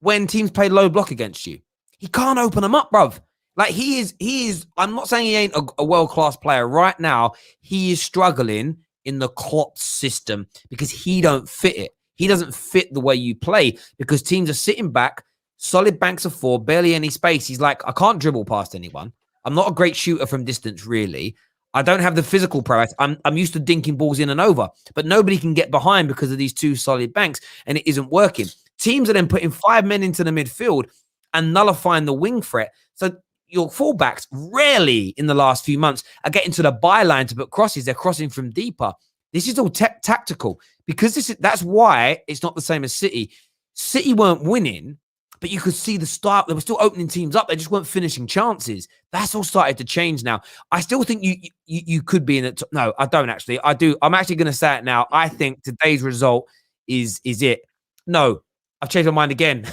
when teams play low block against you. He can't open them up, bruv. Like he is. I'm not saying he ain't a world-class player right now. He is struggling in the Klopp system because he don't fit it. He doesn't fit the way you play because teams are sitting back. Solid banks of 4, barely any space. He's like, I can't dribble past anyone. I'm not a great shooter from distance, really. I don't have the physical prowess. I'm used to dinking balls in and over, but nobody can get behind because of these 2 solid banks, and it isn't working. Teams are then putting 5 men into the midfield and nullifying the wing threat. So your fullbacks rarely in the last few months are getting to the byline to put crosses. They're crossing from deeper. This is all tactical because that's why it's not the same as City. City weren't winning but you could see the start. They were still opening teams up. They just weren't finishing chances. That's all started to change now. I still think you could be in it. No, I don't actually. I do. I'm actually going to say it now. I think today's result is it. No, I've changed my mind again.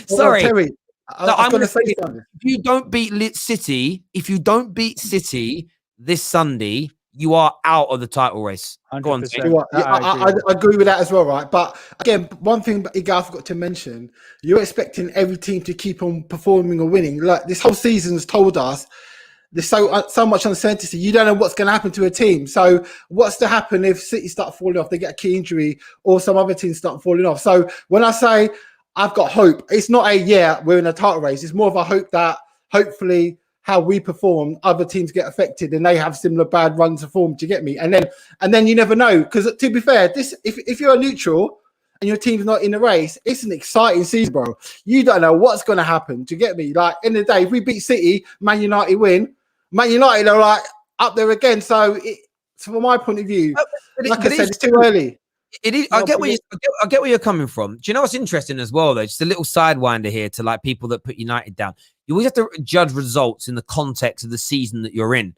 Sorry. Well, Terry, I'm going to say something. If you don't beat City, this Sunday, you are out of the title race. Go on, I agree with that as well, right? But again, one thing I forgot to mention, you're expecting every team to keep on performing or winning. Like this whole season's told us there's so much uncertainty. You don't know what's going to happen to a team. So what's to happen if City start falling off, they get a key injury, or some other teams start falling off? So when I say I've got hope, it's not we're in a title race. It's more of a hope that hopefully how we perform, other teams get affected and they have similar bad runs of form. Do you get me? And then you never know. Because to be fair, if you're a neutral and your team's not in the race, it's an exciting season, bro. You don't know what's going to happen. Do you get me? Like, in the day, if we beat City, Man United win, Man United are like up there again. So from my point of view, like I said, it's too early. It is. I get where you're coming from. Do you know what's interesting as well, though? Just a little sidewinder here to like people that put United down. You always have to judge results in the context of the season that you're in.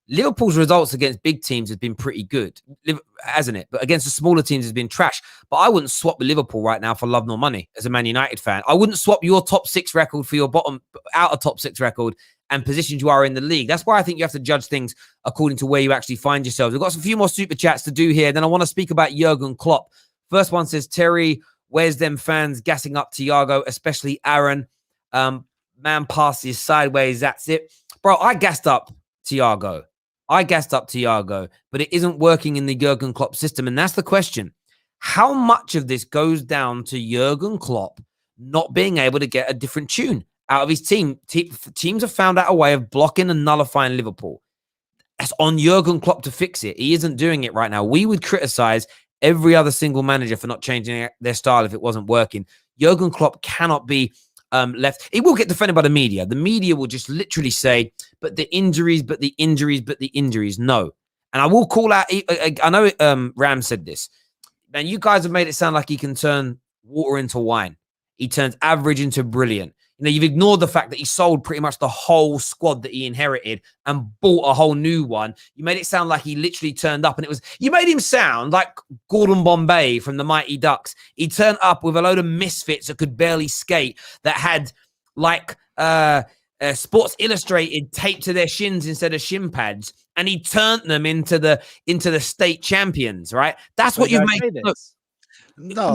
Liverpool's results against big teams has been pretty good, hasn't it? But against the smaller teams has been trash. But I wouldn't swap with Liverpool right now for love nor money as a Man United fan. I wouldn't swap your top 6 record for your bottom outer top 6 record and positions you are in the league. That's why I think you have to judge things according to where you actually find yourselves. We've got a few more super chats to do here. Then I want to speak about Jurgen Klopp. First one says, Terry, where's them fans gassing up Thiago, especially Aaron? Man passes sideways, that's it. Bro, I gassed up Thiago, but it isn't working in the Jurgen Klopp system. And that's the question. How much of this goes down to Jurgen Klopp not being able to get a different tune out of his team? Teams have found out a way of blocking and nullifying Liverpool. That's on Jurgen Klopp to fix it. He isn't doing it right now. We would criticize every other single manager for not changing their style if it wasn't working. Jurgen Klopp cannot be left. He will get defended by the media. The media will just literally say, but the injuries. No. And I will call out, I know Ram said this, and you guys have made it sound like he can turn water into wine. He turns average into brilliant. You know, you've ignored the fact that he sold pretty much the whole squad that he inherited and bought a whole new one. You made it sound like he literally turned up, and you made him sound like Gordon Bombay from the Mighty Ducks. He turned up with a load of misfits that could barely skate, that had like Sports Illustrated taped to their shins instead of shin pads, and he turned them into the state champions, right? That's what you've made. Look, no,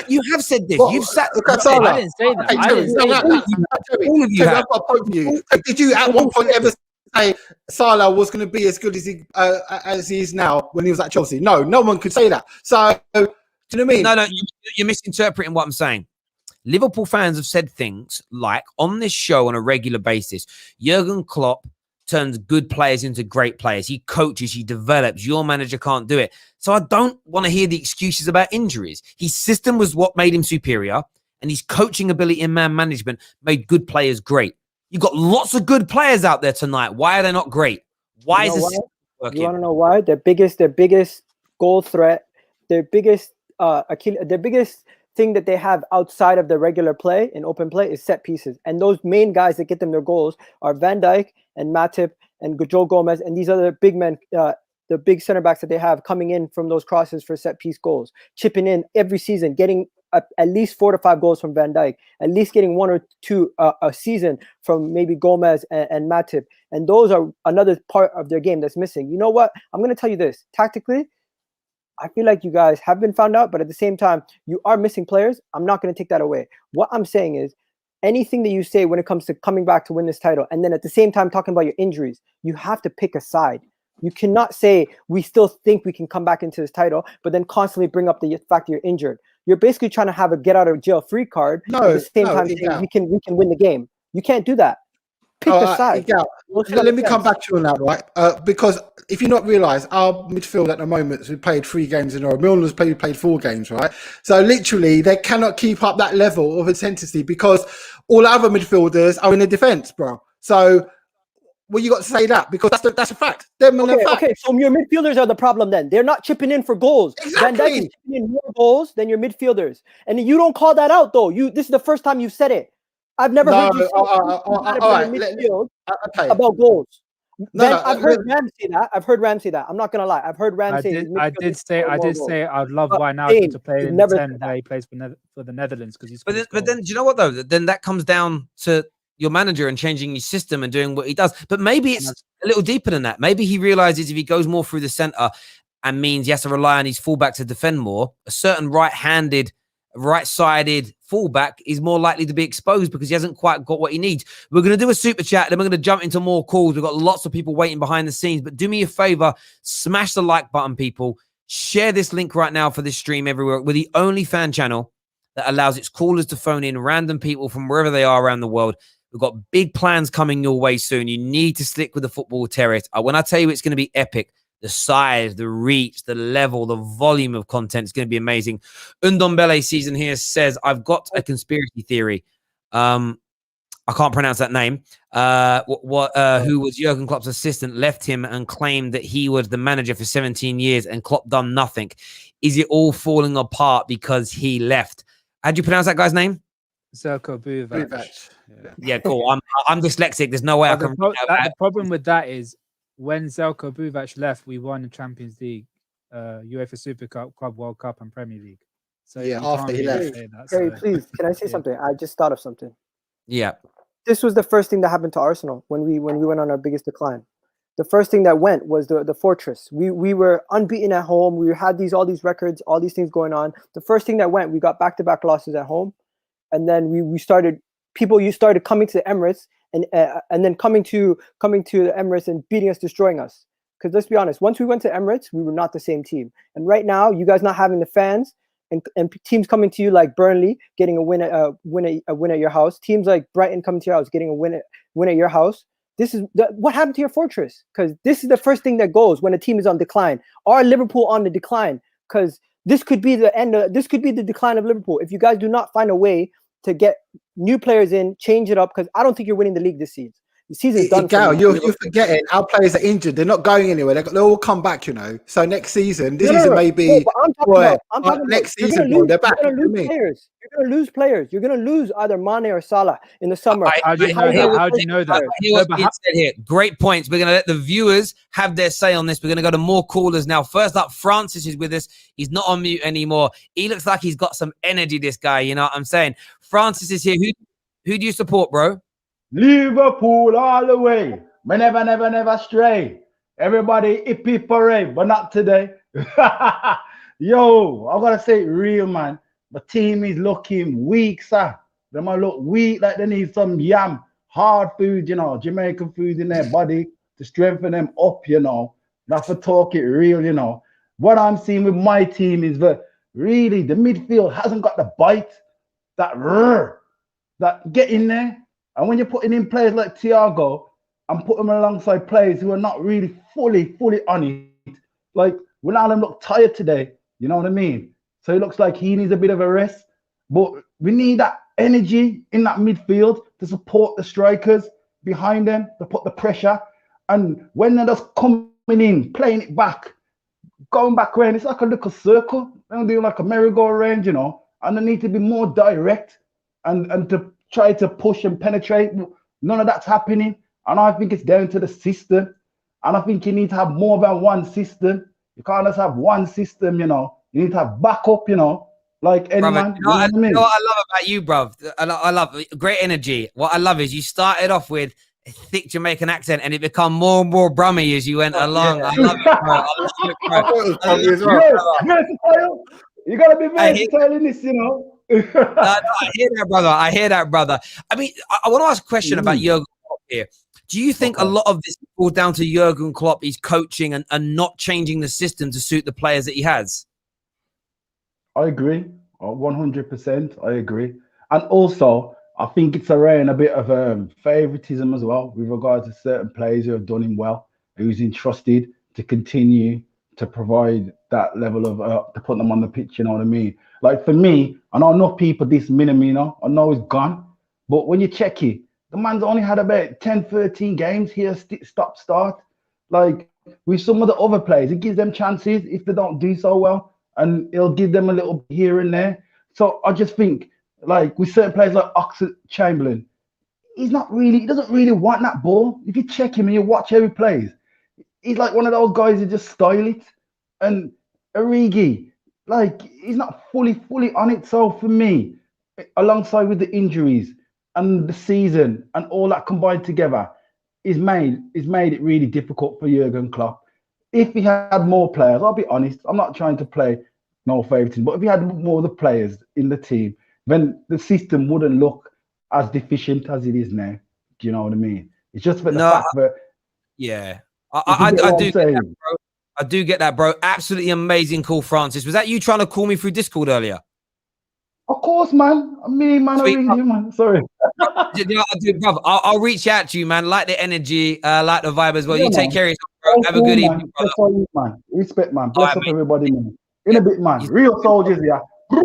you have said this. Well, you've sat. I didn't say that. I didn't say that. All of you have. I've got a point for you. Did you at one point ever say Salah was going to be as good as he is now when he was at Chelsea? No one could say that. So, do you know what I mean? No, you're misinterpreting what I'm saying. Liverpool fans have said things like on this show on a regular basis, Jurgen Klopp turns good players into great players. He coaches, he develops. Your manager can't do it. So I don't want to hear the excuses about injuries. His system was what made him superior, and his coaching ability and man management made good players great. You've got lots of good players out there tonight. Why are they not great? Why is this working? You want to know why? Their biggest goal threat, their biggest thing that they have outside of the regular play in open play is set pieces. And those main guys that get them their goals are Van Dijk and Matip and Joe Gomez and these other big men, the big center backs that they have coming in from those crosses for set piece goals, chipping in every season, getting at least 4 to 5 goals from Van Dijk, at least getting 1 or 2 a season from maybe Gomez and Matip. And those are another part of their game that's missing. You know what? I'm going to tell you this. Tactically, I feel like you guys have been found out, but at the same time, you are missing players. I'm not going to take that away. What I'm saying is anything that you say when it comes to coming back to win this title, and then at the same time talking about your injuries, you have to pick a side. You cannot say we still think we can come back into this title, but then constantly bring up the fact that you're injured. You're basically trying to have a get out of jail free card. At the same time, saying we can win the game. You can't do that. Pick a side. Let me come back to you on that, right? Because if you not realise, our midfield at the moment, we played 3 games in a row. Milner's played 4 games, right? So literally, they cannot keep up that level of intensity because all other midfielders are in the defence, bro. So Well, you got to say that because that's a fact. Them and Okay, the fact. okay. So your midfielders are the problem then. They're not chipping in for goals. Van Dijk is Exactly. chipping in more goals than your midfielders. And you don't call that out though. This is the first time you've said it. I've never heard you say all right. midfield Okay. about goals. No, I've heard Ram say that. I've heard Ram say that. I'm not gonna lie. I've heard Ram I say did. his I midfielders did say. score I more did goals. say I'd love But Wijnaldum James, to play he's in the never 10 said where he plays for the Netherlands because he's. But then, do you know what though? Then that comes down to your manager and changing his system and doing what he does. But maybe it's a little deeper than that. Maybe he realizes if he goes more through the center and means he has to rely on his fullback to defend more, a certain right-handed, right-sided fullback is more likely to be exposed because he hasn't quite got what he needs. We're going to do a super chat, then we're going to jump into more calls. We've got lots of people waiting behind the scenes, but do me a favor, smash the like button, people. Share this link right now for this stream everywhere. We're the only fan channel that allows its callers to phone in random people from wherever they are around the world. We've got big plans coming your way soon. You need to stick with the football terrorist. When I tell you it's going to be epic, the size, the reach, the level, the volume of content is going to be amazing. Undombele season here says, I've got a conspiracy theory. I can't pronounce that name. Who was Jurgen Klopp's assistant, left him and claimed that he was the manager for 17 years and Klopp done nothing. Is it all falling apart because he left? How do you pronounce that guy's name? Zelko Buvac. Yeah, cool. I'm dyslexic. There's no way I can. The problem with that is when Zelko Buvac left, we won the Champions League, UEFA Super Cup, Club World Cup, and Premier League. So yeah, you after can't he really left. say that, Hey, so- please, can I say something? I just thought of something. Yeah. This was the first thing that happened to Arsenal when we went on our biggest decline. The first thing that went was the fortress. We were unbeaten at home. We had all these records, all these things going on. The first thing that went, we got back-to-back losses at home, and then you started coming to the Emirates and then coming to the Emirates and beating us, destroying us. Because let's be honest, once we went to Emirates, we were not the same team. And right now, you guys not having the fans and teams coming to you like Burnley getting a win at your house. Teams like Brighton coming to your house getting a win at your house. This is what happened to your fortress, because this is the first thing that goes when a team is on decline. Are Liverpool on the decline? Because this could be the end. This could be the decline of Liverpool if you guys do not find a way to get new players in, change it up. Because I don't think you're winning the league this season. The season's done. Gal, you're forgetting our players are injured. They're not going anywhere. They'll all come back, So next season, this season maybe. I'm talking about next season, bro, they're back. You're gonna lose players. You're gonna lose players. You're gonna lose either Mane or Salah in the summer. How do you know that? I hear what's being said here. Great points. We're going to let the viewers have their say on this. We're going to go to more callers now. First up, Francis is with us. He's not on mute anymore. He looks like he's got some energy, this guy. You know what I'm saying? Francis is here. Who do you support, bro? Liverpool all the way. Me never stray. Everybody hippie parade, but not today. Yo, I gotta say it real, man. The team is looking weak, sir. They might look weak, like they need some yam, hard food, Jamaican food in their body to strengthen them up, Not for talk it real, What I'm seeing with my team is that really the midfield hasn't got the bite, that get in there. And when you're putting in players like Thiago and put them alongside players who are not really fully on it, like Wijnaldum looked tired today, you know what I mean? So it looks like he needs a bit of a rest. But we need that energy in that midfield to support the strikers behind them, to put the pressure. And when they're just coming in, playing it back, going back around, it's like a little circle. They're doing like a merry-go-round, and they need to be more direct and to try to push and penetrate. None of that's happening. And I think it's down to the system. And I think you need to have more than one system. You can't just have one system, You need to have backup, like any man. You know what I love about you, bruv? I love great energy. What I love is you started off with a thick Jamaican accent and it become more and more brummy as you went along. Yeah. I love it, bro. You gotta be versatile in this, I hear that, brother. I mean, I want to ask a question about Jurgen Klopp here. Do you think a lot of this falls down to Jurgen Klopp, his coaching and not changing the system to suit the players that he has? I agree. 100%. I agree. And also, I think it's around a bit of favoritism as well with regards to certain players who have done him well, who's entrusted to continue to provide that level of to put them on the pitch, you know what I mean? Like for me, I know enough people diss Minamino, I know he's gone, but when you check it, The man's only had about 10, 13 games here, stop, start. Like, with some of the other players, it gives them chances if they don't do so well, and it'll give them a little bit here and there. So I just think, like, with certain players like Oxlade-Chamberlain, he doesn't really want that ball. If you check him and you watch how he plays, he's like one of those guys who just style it. And Origi, like, he's not fully on it. So for me, alongside with the injuries and the season and all that combined together, is made it really difficult for Jurgen Klopp. If he had more players, I'll be honest, I'm not trying to play no favoritism, but if he had more of the players in the team, then the system wouldn't look as deficient as it is now. Do you know what I mean? It's just for the fact that... Yeah. I do get that, bro. I do get that, bro. Absolutely amazing call, Francis. Was that you trying to call me through Discord earlier? Of course, man. Me, man. Sweet. I ring you, man. Sorry. You know what I'll do, brother? I'll reach out to you, man. Like the energy, like the vibe as well. You take care of yourself, bro. Have a good evening, brother. That's all you, man. Respect, man. Bless up mate. everybody, man. In a bit, man. Real soldiers, yeah. You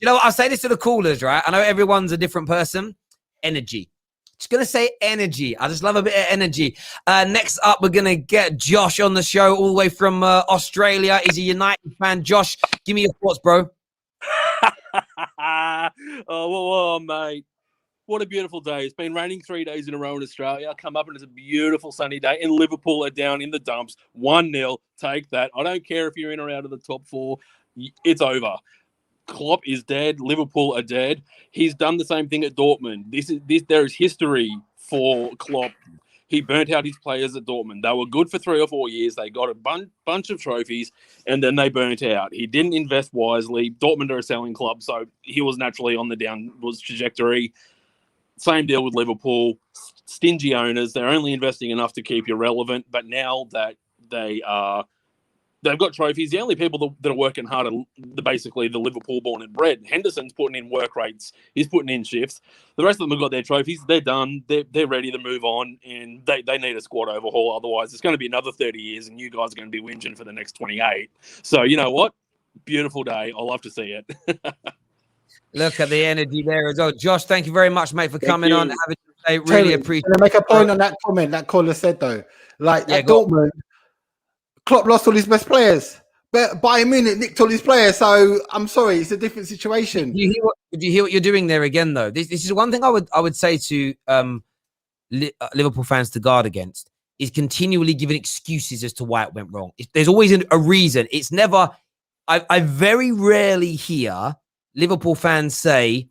know what? I'll say this to the callers, right? I know everyone's a different person. Energy. Just going to say energy. I just love a bit of energy. Next up, we're going to get Josh on the show all the way from Australia. He's a United fan. Josh, give me your thoughts, bro. Oh, mate. What a beautiful day. It's been raining 3 days in a row in Australia. I come up and it's a beautiful sunny day. And Liverpool are down in the dumps. 1-0. Take that. I don't care if you're in or out of the top four. It's over. Klopp is dead. Liverpool are dead. He's done the same thing at Dortmund. There is history for Klopp. He burnt out his players at Dortmund. They were good for 3 or 4 years. They got a bunch of trophies, and then they burnt out. He didn't invest wisely. Dortmund are a selling club, so he was naturally on the downwards trajectory. Same deal with Liverpool. Stingy owners. They're only investing enough to keep you relevant, but now that they've got trophies. The only people that are working hard are basically the Liverpool born and bred. Henderson's putting in work rates. He's putting in shifts. The rest of them have got their trophies. They're done. They're ready to move on, and they need a squad overhaul. Otherwise, it's going to be another 30 years, and you guys are going to be whinging for the next 28. So, you know what? Beautiful day. I'll love to see it. Look at the energy there as well. Josh, thank you very much, mate, for coming on. Have a good day. Really appreciate it. Can I make a point on that comment that caller said, though? Like, at Dortmund, Klopp lost all his best players, but Bayern Munich nicked all his players. So I'm sorry, it's a different situation. Do you hear what you're doing there again, though? This is one thing I would say to Liverpool fans to guard against is continually giving excuses as to why it went wrong. There's always a reason. It's never. I very rarely hear Liverpool fans say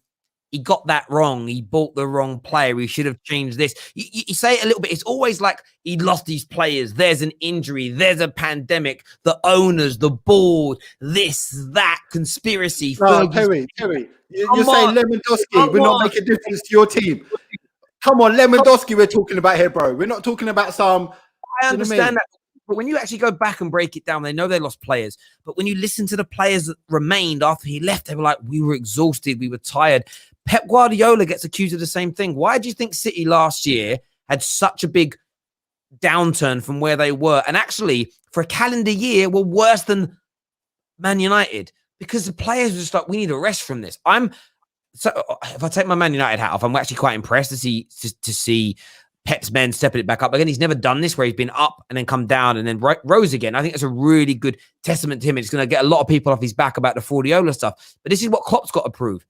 he got that wrong. He bought the wrong player. He should have changed this. You say it a little bit. It's always like he lost these players. There's an injury. There's a pandemic. The owners, the board, this, that, conspiracy. No, Terry, you're saying Lewandowski will not make a difference to your team. Come on, Lewandowski we're talking about here, bro. We're not talking about some... I understand that. But when you actually go back and break it down, they know they lost players. But when you listen to the players that remained after he left, they were like, we were exhausted. We were tired. Pep Guardiola gets accused of the same thing. Why do you think City last year had such a big downturn from where they were? And actually, for a calendar year, were worse than Man United because the players were just like, we need a rest from this. So if I take my Man United hat off, I'm actually quite impressed to see Pep's men stepping it back up. Again, he's never done this where he's been up and then come down and then rose again. I think it's a really good testament to him. It's going to get a lot of people off his back about the Guardiola stuff. But this is what Klopp's got to prove.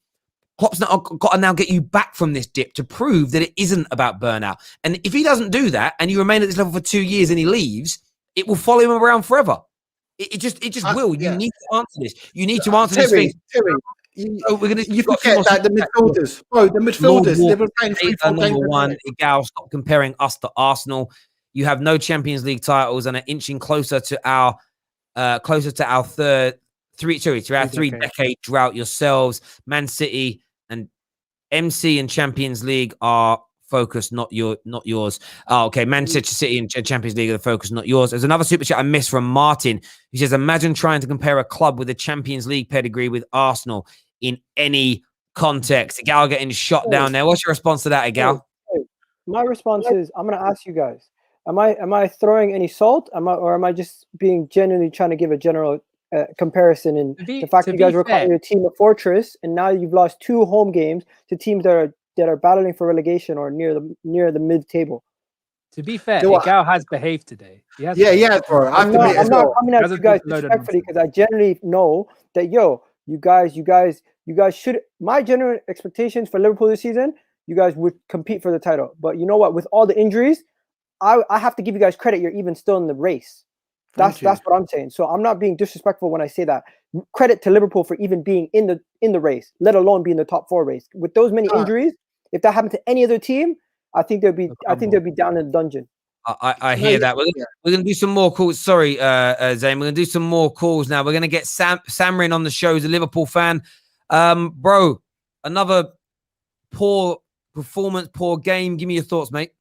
Klopp's got to now get you back from this dip to prove that it isn't about burnout. And if he doesn't do that and you remain at this level for 2 years and he leaves, it will follow him around forever. It just will. Yeah. You need to answer this. You need to answer this thing. Terry, you forget that the midfielders, they've been playing 3-4 games. Number one, Gal, stop comparing us to Arsenal. You have no Champions League titles and are inching closer to our three decade drought yourselves. Man City and MC and Champions League are focused, not yours. Oh, okay. Manchester City and Champions League are the focus, not yours. There's another super chat I missed from Martin, who says, imagine trying to compare a club with a Champions League pedigree with Arsenal in any context. Gal getting shot down there. What's your response to that, Gal? My response is, I'm going to ask you guys, am I throwing any salt? Or am I just being genuinely trying to give a general comparison in the fact that you guys were calling your team a fortress, and now you've lost 2 home games to teams that are battling for relegation or near the mid table. To be fair, Miguel has behaved today. Yeah, bro. I'm not coming at you guys disrespectfully because I generally know that you guys should. My general expectations for Liverpool this season, you guys would compete for the title. But you know what? With all the injuries, I have to give you guys credit. You're even still in the race. That's what I'm saying. So I'm not being disrespectful when I say that. Credit to Liverpool for even being in the race, let alone be in the top 4 race. With those many injuries, if that happened to any other team, I think they'd be down in the dungeon. I hear that. We're going to do some more calls. Sorry, Zane. We're going to do some more calls now. We're going to get Samarin on the show. He's a Liverpool fan. Bro, another poor performance, poor game. Give me your thoughts, mate.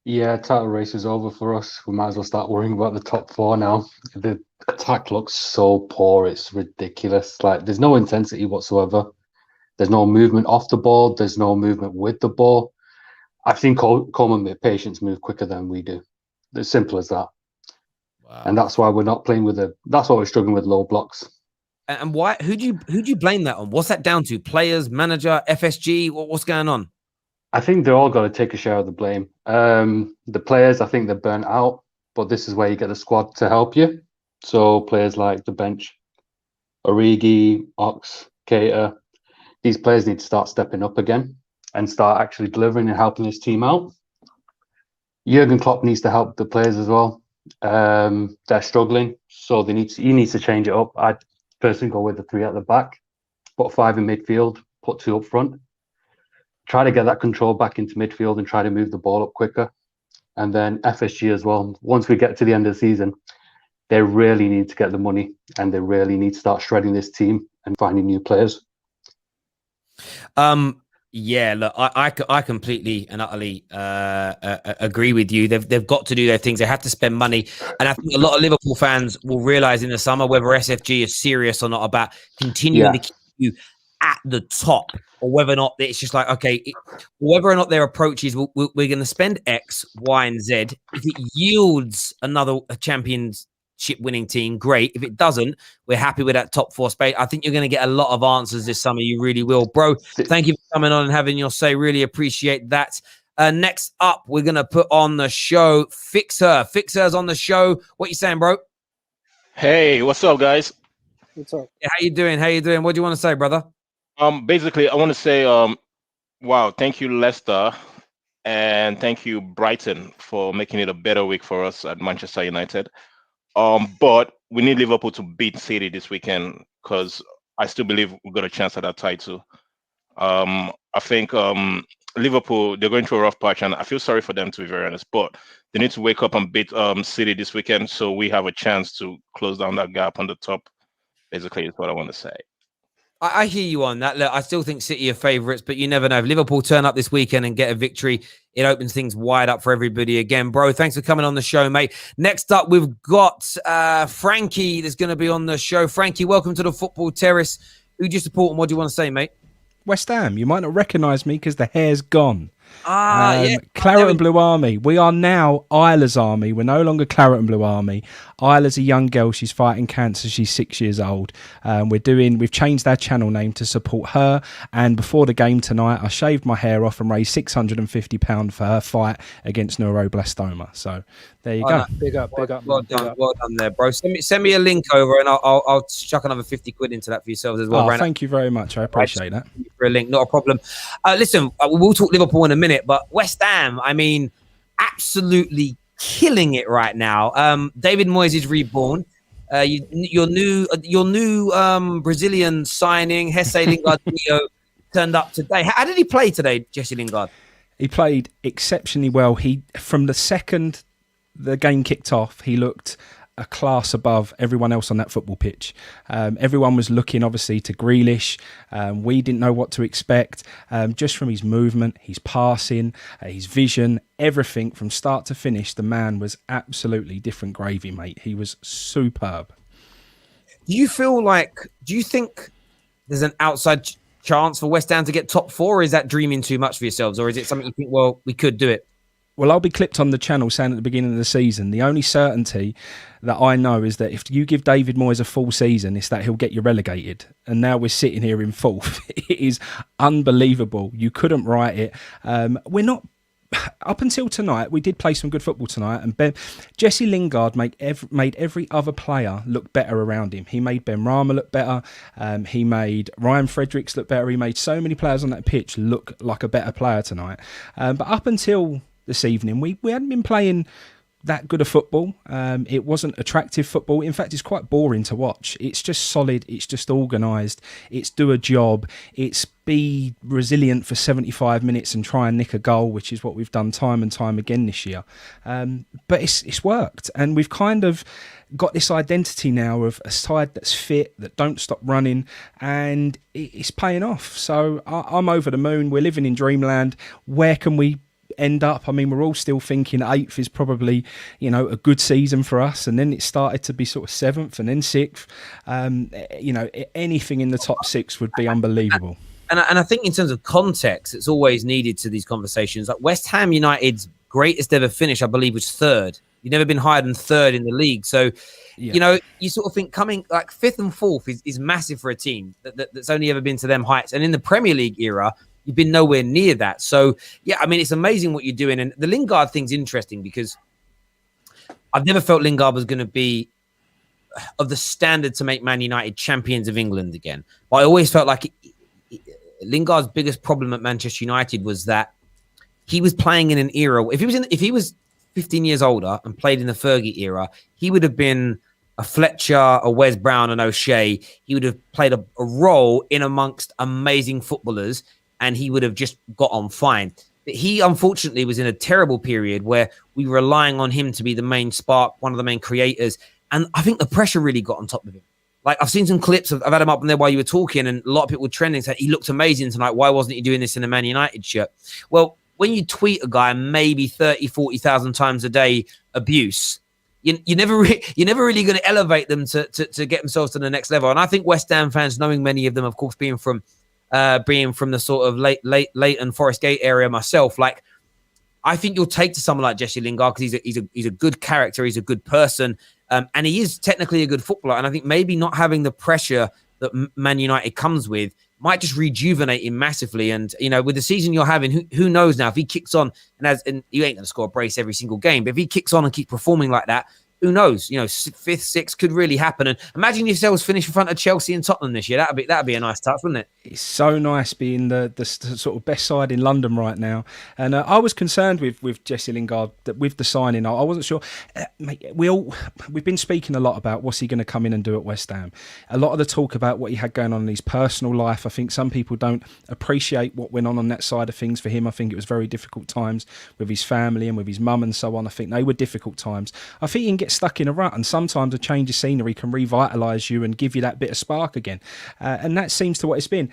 Yeah, title race is over for us. We might as well start worrying about the top 4 now. The attack looks so poor. It's ridiculous. Like, there's no intensity whatsoever. There's no movement off the ball. There's no movement with the ball. I think Coleman patients move quicker than we do. As simple as that. Wow. And that's why we're not playing with that's why we're struggling with low blocks. And why? Who do you blame that on? What's that down to? Players, manager, FSG? What's going on? I think they're all got to take a share of the blame. The players, I think they're burnt out, but this is where you get the squad to help you. So players like the bench, Origi, Ox, Keita, these players need to start stepping up again and start actually delivering and helping his team out. Jurgen Klopp needs to help the players as well. They're struggling, so he needs to change it up. I'd personally go with the 3 at the back, put 5 in midfield, put 2 up front. Try to get that control back into midfield and try to move the ball up quicker. And then FSG as well. Once we get to the end of the season, they really need to get the money and they really need to start shredding this team and finding new players. Yeah, look, I completely and utterly agree with you. They've got to do their things. They have to spend money, and I think a lot of Liverpool fans will realise in the summer whether SFG is serious or not about continuing to keep you at the top, or whether or not it's just like, okay, whether or not their approach is we're going to spend X, Y, and Z. If it yields a championship winning team, great. If it doesn't, we're happy with that top 4 space. I think you're going to get a lot of answers this summer. You really will, bro. Thank you for coming on and having your say. Really appreciate that. Next up, we're going to put on the show Fixer. Fixer's on the show. What you saying, bro? Hey, what's up, guys? What's up? Yeah, how you doing? What do you want to say, brother? Basically, I want to say, wow, thank you, Leicester, and thank you, Brighton, for making it a better week for us at Manchester United. But we need Liverpool to beat City this weekend because I still believe we've got a chance at that title. I think Liverpool, they're going through a rough patch, and I feel sorry for them, to be very honest. But they need to wake up and beat City this weekend so we have a chance to close down that gap on the top. Basically, is what I want to say. I hear you on that. Look, I still think City are favourites, but you never know. If Liverpool turn up this weekend and get a victory, it opens things wide up for everybody again. Bro, thanks for coming on the show, mate. Next up, we've got Frankie that's going to be on the show. Frankie, welcome to the Football Terrace. Who do you support and what do you want to say, mate? West Ham. You might not recognise me because the hair's gone. Yeah. Claret and Blue Army. We are now Isla's Army. We're no longer Claret and Blue Army. Isla's a young girl. She's fighting cancer. She's 6 years old. We've changed our channel name to support her. And before the game tonight, I shaved my hair off and raised £650 for her fight against neuroblastoma. So there you go. Big up. Well done there, bro. Send me a link over and I'll chuck another 50 quid into that for yourselves as well. Thank you very much. I appreciate that. For a link, not a problem. Listen, we'll talk Liverpool in a minute, but West Ham, I mean, absolutely killing it right now. David Moyes is reborn. Your new Brazilian signing, Jesse Lingard, turned up today. How did he play today, Jesse Lingard? He played exceptionally well. From the second the game kicked off, he looked a class above everyone else on that football pitch. Everyone was looking, obviously, to Grealish. We didn't know what to expect. Just from his movement, his passing, his vision, everything from start to finish, the man was absolutely different gravy, mate. He was superb. Do you think there's an outside chance for West Ham to get top 4, or is that dreaming too much for yourselves? Or is it something you think, well, we could do it? Well, I'll be clipped on the channel saying at the beginning of the season, the only certainty that I know is that if you give David Moyes a full season, it's that he'll get you relegated. And now we're sitting here in fourth. It is unbelievable. You couldn't write it. We're not... Up until tonight, we did play some good football tonight, and Jesse Lingard made every other player look better around him. He made Ben Rama look better. He made Ryan Fredericks look better. He made so many players on that pitch look like a better player tonight. But up until this evening, we hadn't been playing that good of football. It wasn't attractive football. In fact, it's quite boring to watch. It's just solid. It's just organised. It's do a job. It's be resilient for 75 minutes and try and nick a goal, which is what we've done time and time again this year. But it's worked, and we've kind of got this identity now of a side that's fit, that don't stop running, and it's paying off. So I'm over the moon. We're living in dreamland. Where can we end up? I mean, we're all still thinking 8th is probably, a good season for us, and then it started to be sort of 7th and then 6th. Anything in the top 6 would be unbelievable. And I think in terms of context, it's always needed to these conversations. Like West Ham United's greatest ever finish, I believe, was 3rd. You've never been higher than 3rd in the league. So, you sort of think coming like 5th and 4th is massive for a team that's only ever been to them heights. And in the Premier League era, you've been nowhere near that. So, yeah, I mean, it's amazing what you're doing. And the Lingard thing's interesting because I've never felt Lingard was going to be of the standard to make Man United champions of England again. But I always felt like Lingard's biggest problem at Manchester United was that he was playing in an era. If he was 15 years older and played in the Fergie era, he would have been a Fletcher, a Wes Brown, an O'Shea. He would have played a role in amongst amazing footballers, and he would have just got on fine. But he, unfortunately, was in a terrible period where we were relying on him to be the main spark, one of the main creators. And I think the pressure really got on top of him. Like, I've seen some clips I've had him up in there while you were talking, and a lot of people were trending saying he looked amazing tonight. Why wasn't he doing this in a Man United shirt? Well, when you tweet a guy maybe 30, 40,000 times a day abuse, you're never really going to elevate them to get themselves to the next level. And I think West Ham fans, knowing many of them, of course, being from the sort of Leighton Forest Gate area myself, like, I think you'll take to someone like Jesse Lingard because he's a good character, he's a good person, and he is technically a good footballer. And I think maybe not having the pressure that Man United comes with might just rejuvenate him massively. And with the season you're having, who knows now if he kicks on and you ain't going to score a brace every single game, but if he kicks on and keeps performing like that, who knows? 5th, 6th could really happen. And imagine yourselves finish in front of Chelsea and Tottenham this year. That'd be a nice touch, wouldn't it? It's so nice being the sort of best side in London right now. And I was concerned with Jesse Lingard that with the signing. I wasn't sure. Mate, we've been speaking a lot about what's he going to come in and do at West Ham. A lot of the talk about what he had going on in his personal life. I think some people don't appreciate what went on that side of things for him. I think it was very difficult times with his family and with his mum and so on. I think they were difficult times. I think he can get stuck in a rut, and sometimes a change of scenery can revitalise you and give you that bit of spark again. And that seems to what it's been.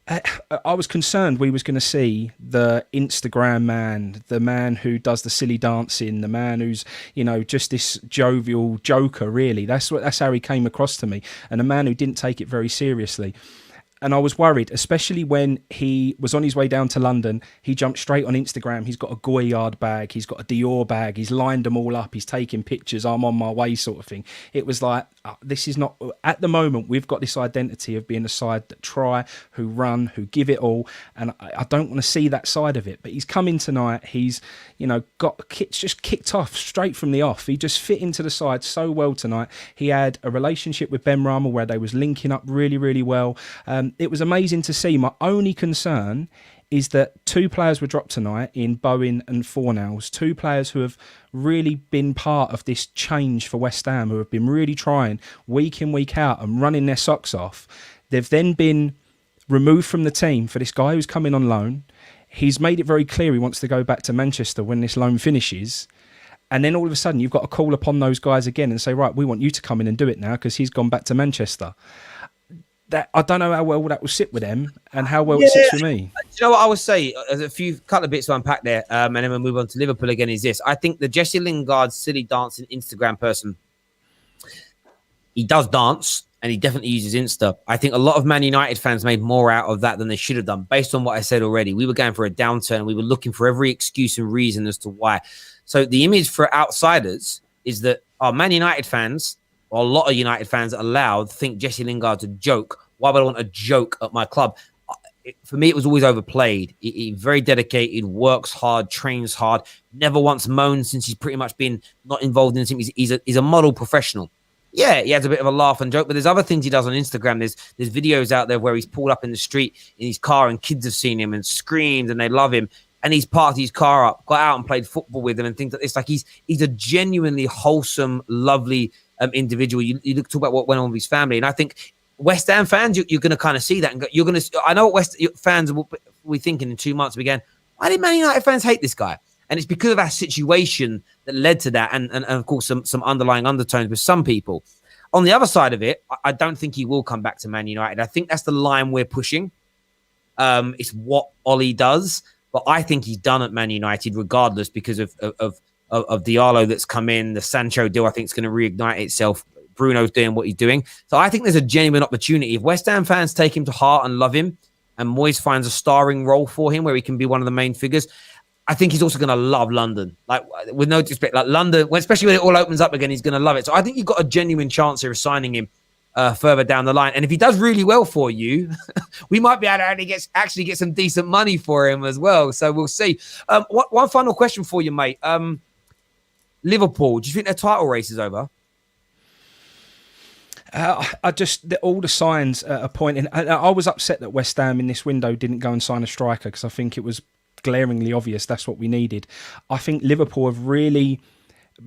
I was concerned we was going to see the Instagram man, the man who does the silly dancing, the man who's just this jovial joker. Really, that's how he came across to me, and a man who didn't take it very seriously. And I was worried, especially when he was on his way down to London. He jumped straight on Instagram. He's got a Goyard bag. He's got a Dior bag. He's lined them all up. He's taking pictures. I'm on my way sort of thing. It was like, this is not... At the moment, we've got this identity of being a side that try, who run, who give it all. And I don't want to see that side of it. But he's come in tonight. He's, just kicked off straight from the off. He just fit into the side so well tonight. He had a relationship with Ben Rama where they was linking up really, really well. It was amazing to see. My only concern is that 2 players were dropped tonight in Bowen and Fornals, 2 players who have really been part of this change for West Ham, who have been really trying week in, week out and running their socks off. They've then been removed from the team for this guy who's coming on loan. He's made it very clear he wants to go back to Manchester when this loan finishes. And then all of a sudden you've got to call upon those guys again and say, right, we want you to come in and do it now because he's gone back to Manchester. That, I don't know how well that will sit with them and how well it sits with me. Do you know what I would say? There's a couple of bits to unpack there, and then we'll move on to Liverpool again. Is this? I think the Jesse Lingard silly dancing Instagram person, he does dance, and he definitely uses Insta. I think a lot of Man United fans made more out of that than they should have done, based on what I said already. We were going for a downturn. We were looking for every excuse and reason as to why. So the image for outsiders is that our Man United fans, or a lot of United fans allowed, think Jesse Lingard's a joke. Why would I want a joke at my club? For me, it was always overplayed. He's very dedicated, works hard, trains hard, never once moaned since he's pretty much been not involved in anything. He's a model professional. Yeah, he has a bit of a laugh and joke, but there's other things he does on Instagram. There's videos out there where he's pulled up in the street in his car and kids have seen him and screamed and they love him. And he's parked his car up, got out and played football with them and things like this. Like he's a genuinely whholesome, lovely individual. You talk about what went on with his family, and I think West Ham fans, you're going to kind of see that, and you're going to. I know what West fans will be thinking in 2 months. Again, why did Man United fans hate this guy? And it's because of our situation that led to that, and of course some underlying undertones with some people. On the other side of it, I don't think he will come back to Man United. I think that's the line we're pushing. It's what Ollie does, but I think he's done at Man United regardless because of Diallo that's come in. The Sancho deal I think is going to reignite itself. Bruno's doing what he's doing. So I think there's a genuine opportunity. If West Ham fans take him to heart and love him, and Moyes finds a starring role for him where he can be one of the main figures, I think he's also going to love London. Like, with no disrespect, like London, especially when it all opens up again, he's going to love it. So I think you've got a genuine chance here of signing him further down the line. And if he does really well for you, we might be able to actually get some decent money for him as well. So we'll see. One final question for you, mate. Liverpool, do you think their title race is over? All the signs are pointing. I was upset that West Ham in this window didn't go and sign a striker because I think it was glaringly obvious that's what we needed. I think Liverpool have really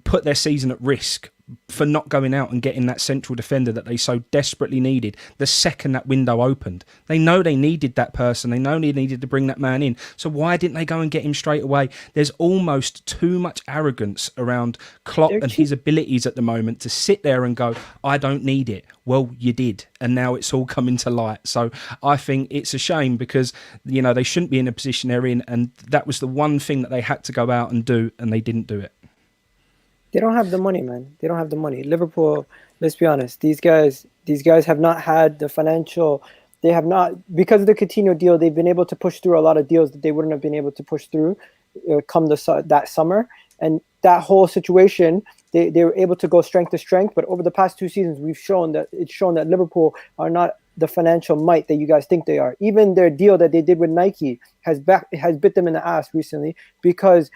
put their season at risk for not going out and getting that central defender that they so desperately needed the second that window opened. They know they needed that person. They know they needed to bring that man in. So why didn't they go and get him straight away? There's almost too much arrogance around Klopp and his abilities at the moment to sit there and go, I don't need it. Well, you did. And now it's all coming to light. So I think it's a shame because, they shouldn't be in a position they're in. And that was the one thing that they had to go out and do, and they didn't do it. They don't have the money, man. They don't have the money. Liverpool, let's be honest, these guys have not had the financial. They have not, because of the Coutinho deal, they've been able to push through a lot of deals that they wouldn't have been able to push through come that summer. And that whole situation, they were able to go strength to strength. But over the past 2 seasons, it's shown that Liverpool are not the financial might that you guys think they are. Even their deal that they did with Nike has bit them in the ass recently because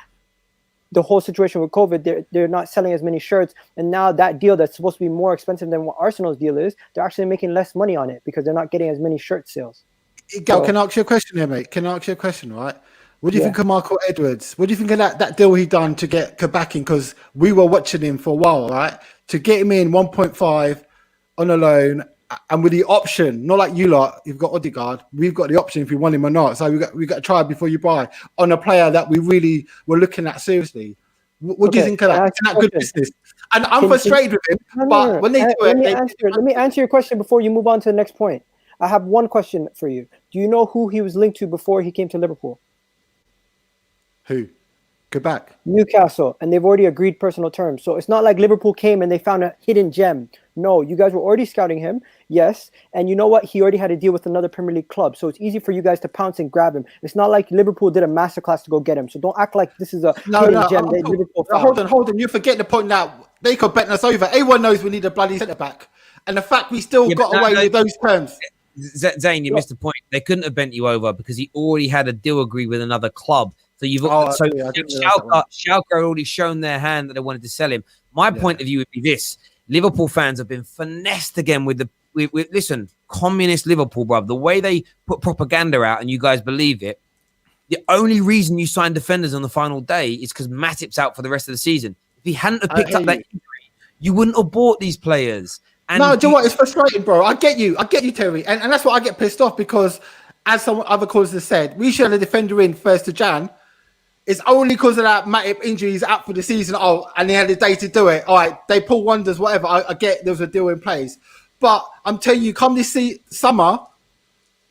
the whole situation with COVID, they're not selling as many shirts. And now that deal that's supposed to be more expensive than what Arsenal's deal is, they're actually making less money on it because they're not getting as many shirt sales. Gal, can I ask you a question here, mate? Can I ask you a question, right? What do you think of Michael Edwards? What do you think of that deal he done to get Kabak in? Because we were watching him for a while, right? To get him in 1.5 on a loan and with the option, not like you lot, you've got Odegaard, we've got the option if you want him or not. So we got to try before you buy on a player that we really were looking at seriously. What do you think of that? Isn't that good business? And I'm frustrated with him, but when they do it... Let me answer your question before you move on to the next point. I have one question for you. Do you know who he was linked to before he came to Liverpool? Who? Kabak. Newcastle, and they've already agreed personal terms. So it's not like Liverpool came and they found a hidden gem. No, you guys were already scouting him, yes. And you know what? He already had a deal with another Premier League club. So it's easy for you guys to pounce and grab him. It's not like Liverpool did a masterclass to go get him. So don't act like this is a hidden gem that Liverpool found. Hold on. You forget the point now. They could bet us over. Everyone knows we need a bloody centre-back. And the fact we still got away with those terms. Zane, you missed the point. They couldn't have bent you over because he already had a deal agreed with another club. So Schalke already shown their hand that they wanted to sell him. My point of view would be this: Liverpool fans have been finessed again with listen, communist Liverpool, bruv. The way they put propaganda out and you guys believe it. The only reason you signed defenders on the final day is because Matip's out for the rest of the season. If he hadn't have picked up that injury, you wouldn't have bought these players. And no, do you know what? It's frustrating, bro. I get you, Terry. And that's why I get pissed off because, as some other callers have said, we should have a defender in 1st of Jan. It's only because of that Matip injury he's out for the season. Oh, and they had a day to do it. All right, they pull wonders, whatever. I get there was a deal in place. But I'm telling you, come this summer,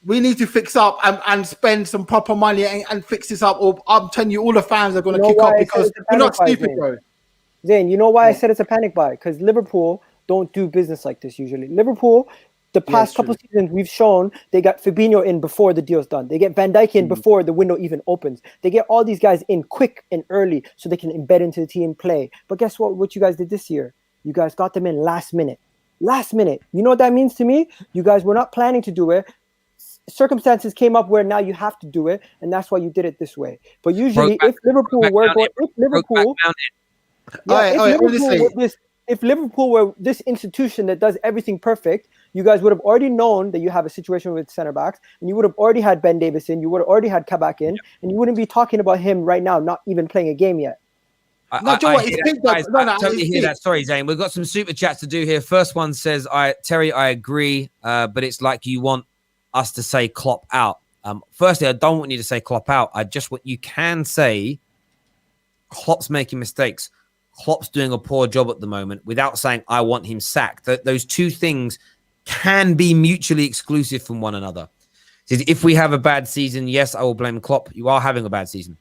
we need to fix up and spend some proper money and fix this up. Or I'm telling you, all the fans are going to kick off because we're not stupid, bro. Zane, you know why I said it's a panic buy? Because Liverpool don't do business like this usually. Liverpool, the past couple seasons, we've shown they got Fabinho in before the deal's done. They get Van Dijk in before the window even opens. They get all these guys in quick and early so they can embed into the team, play. But guess what? What you guys did this year? You guys got them in last minute. Last minute. You know what that means to me? You guys were not planning to do it. Circumstances came up where now you have to do it, and that's why you did it this way. But usually, if Liverpool were this institution that does everything perfect, you guys would have already known that you have a situation with center backs, and you would have already had Ben Davis in, you would have already had Kabak in, and you wouldn't be talking about him right now, not even playing a game yet. I totally hear that. Sorry, Zane. We've got some super chats to do here. First one says, Terry, I agree, but it's like you want us to say Klopp out. Firstly, I don't want you to say Klopp out. I just want you can say Klopp's making mistakes. Klopp's doing a poor job at the moment without saying I want him sacked. Those two things can be mutually exclusive from one another. If we have a bad season, yes, I will blame Klopp. You are having a bad season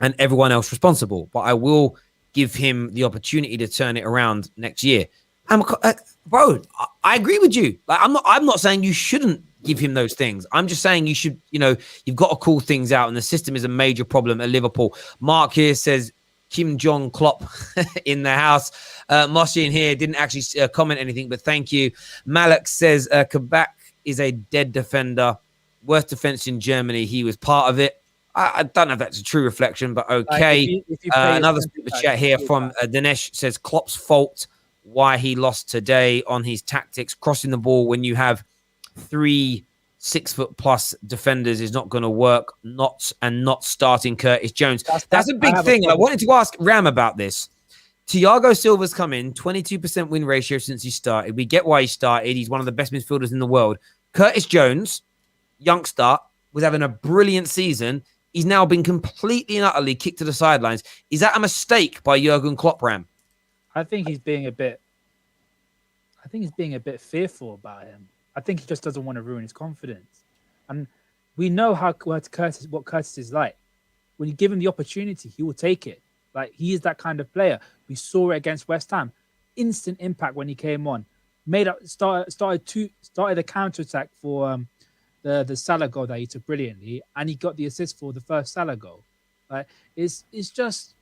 and everyone else responsible, but I will give him the opportunity to turn it around next year. Bro, I agree with you. Like, I'm not saying you shouldn't give him those things. I'm just saying you should, you've got to call things out, and the system is a major problem at Liverpool. Mark here says Kim Jong Klopp in the house. Moshi in here didn't actually comment anything, but thank you. Malak says Kabak is a dead defender. Worst defense in Germany. He was part of it. I don't know if that's a true reflection, but okay. Another super chat here from Dinesh says Klopp's fault why he lost today on his tactics. Crossing the ball when you have 3 6-foot+ defenders is not going to work. Not starting Curtis Jones. That's a big thing. I wanted to ask Ram about this. Thiago Silva's come in, 22% win ratio since he started. We get why he started. He's one of the best midfielders in the world. Curtis Jones, youngster, was having a brilliant season. He's now been completely and utterly kicked to the sidelines. Is that a mistake by Jurgen Klopp, Ram? I think he's being a bit fearful about him. I think he just doesn't want to ruin his confidence. And we know what Curtis is like. When you give him the opportunity, he will take it. Like, he is that kind of player. We saw it against West Ham. Instant impact when he came on. Started a counter-attack for the Salah goal that he took brilliantly, and he got the assist for the first Salah goal. It's just,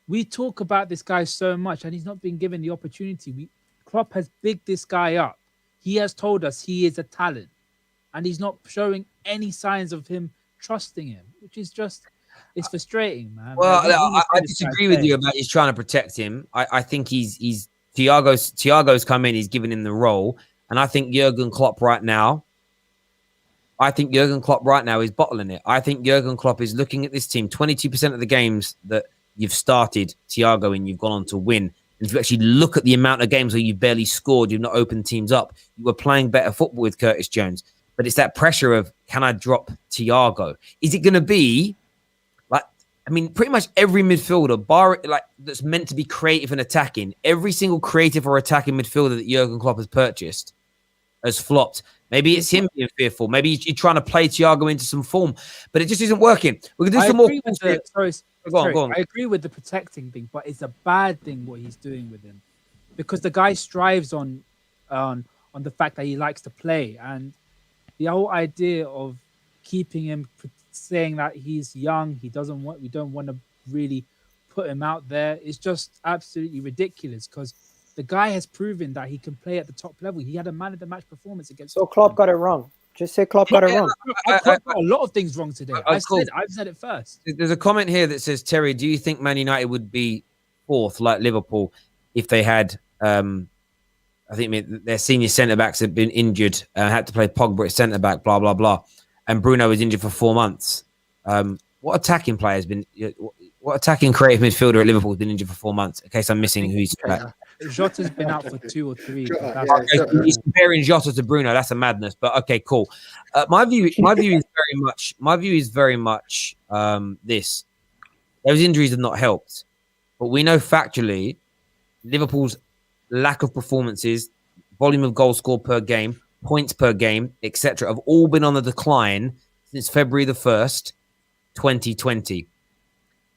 we talk about this guy so much, and he's not been given the opportunity. Klopp has bigged this guy up. He has told us he is a talent, and he's not showing any signs of him trusting him, which is just, it's frustrating, man. Well, I disagree with you about he's trying to protect him. I think Thiago's come in, he's given him the role, and I think Jurgen Klopp right now is bottling it. I think Jurgen Klopp is looking at this team. 22% of the games that you've started Thiago in, you've gone on to win. And if you actually look at the amount of games where you've barely scored, you've not opened teams up, you were playing better football with Curtis Jones. But it's that pressure of, can I drop Thiago? Is it going to be pretty much every midfielder, that's meant to be creative and attacking, every single creative or attacking midfielder that Jurgen Klopp has purchased has flopped. Maybe it's him being fearful. Maybe he's trying to play Thiago into some form, but it just isn't working. We can do some more. Go on. I agree with the protecting thing, but it's a bad thing what he's doing with him, because the guy strives on the fact that he likes to play, and the whole idea of keeping him, saying that he's young, we don't want to really put him out there, is just absolutely ridiculous, because the guy has proven that he can play at the top level. He had a man of the match performance against. So Klopp got it wrong. Just say Klopp got it wrong. Klopp got a lot of things wrong today. I've said it first. There's a comment here that says, Terry, do you think Man United would be fourth like Liverpool if they had, I think their senior centre-backs had been injured, had to play Pogba at centre-back, blah, blah, blah, and Bruno was injured for 4 months. What attacking player has been... What attacking creative midfielder at Liverpool has been injured for 4 months? In case I'm missing who's back. Jota's been out for 2 or 3. He's comparing Jota to Bruno. That's a madness. But okay, cool. My view is very much this. Those injuries have not helped, but we know factually Liverpool's lack of performances, volume of goals scored per game, points per game, etc., have all been on the decline since February the 1st, 2020.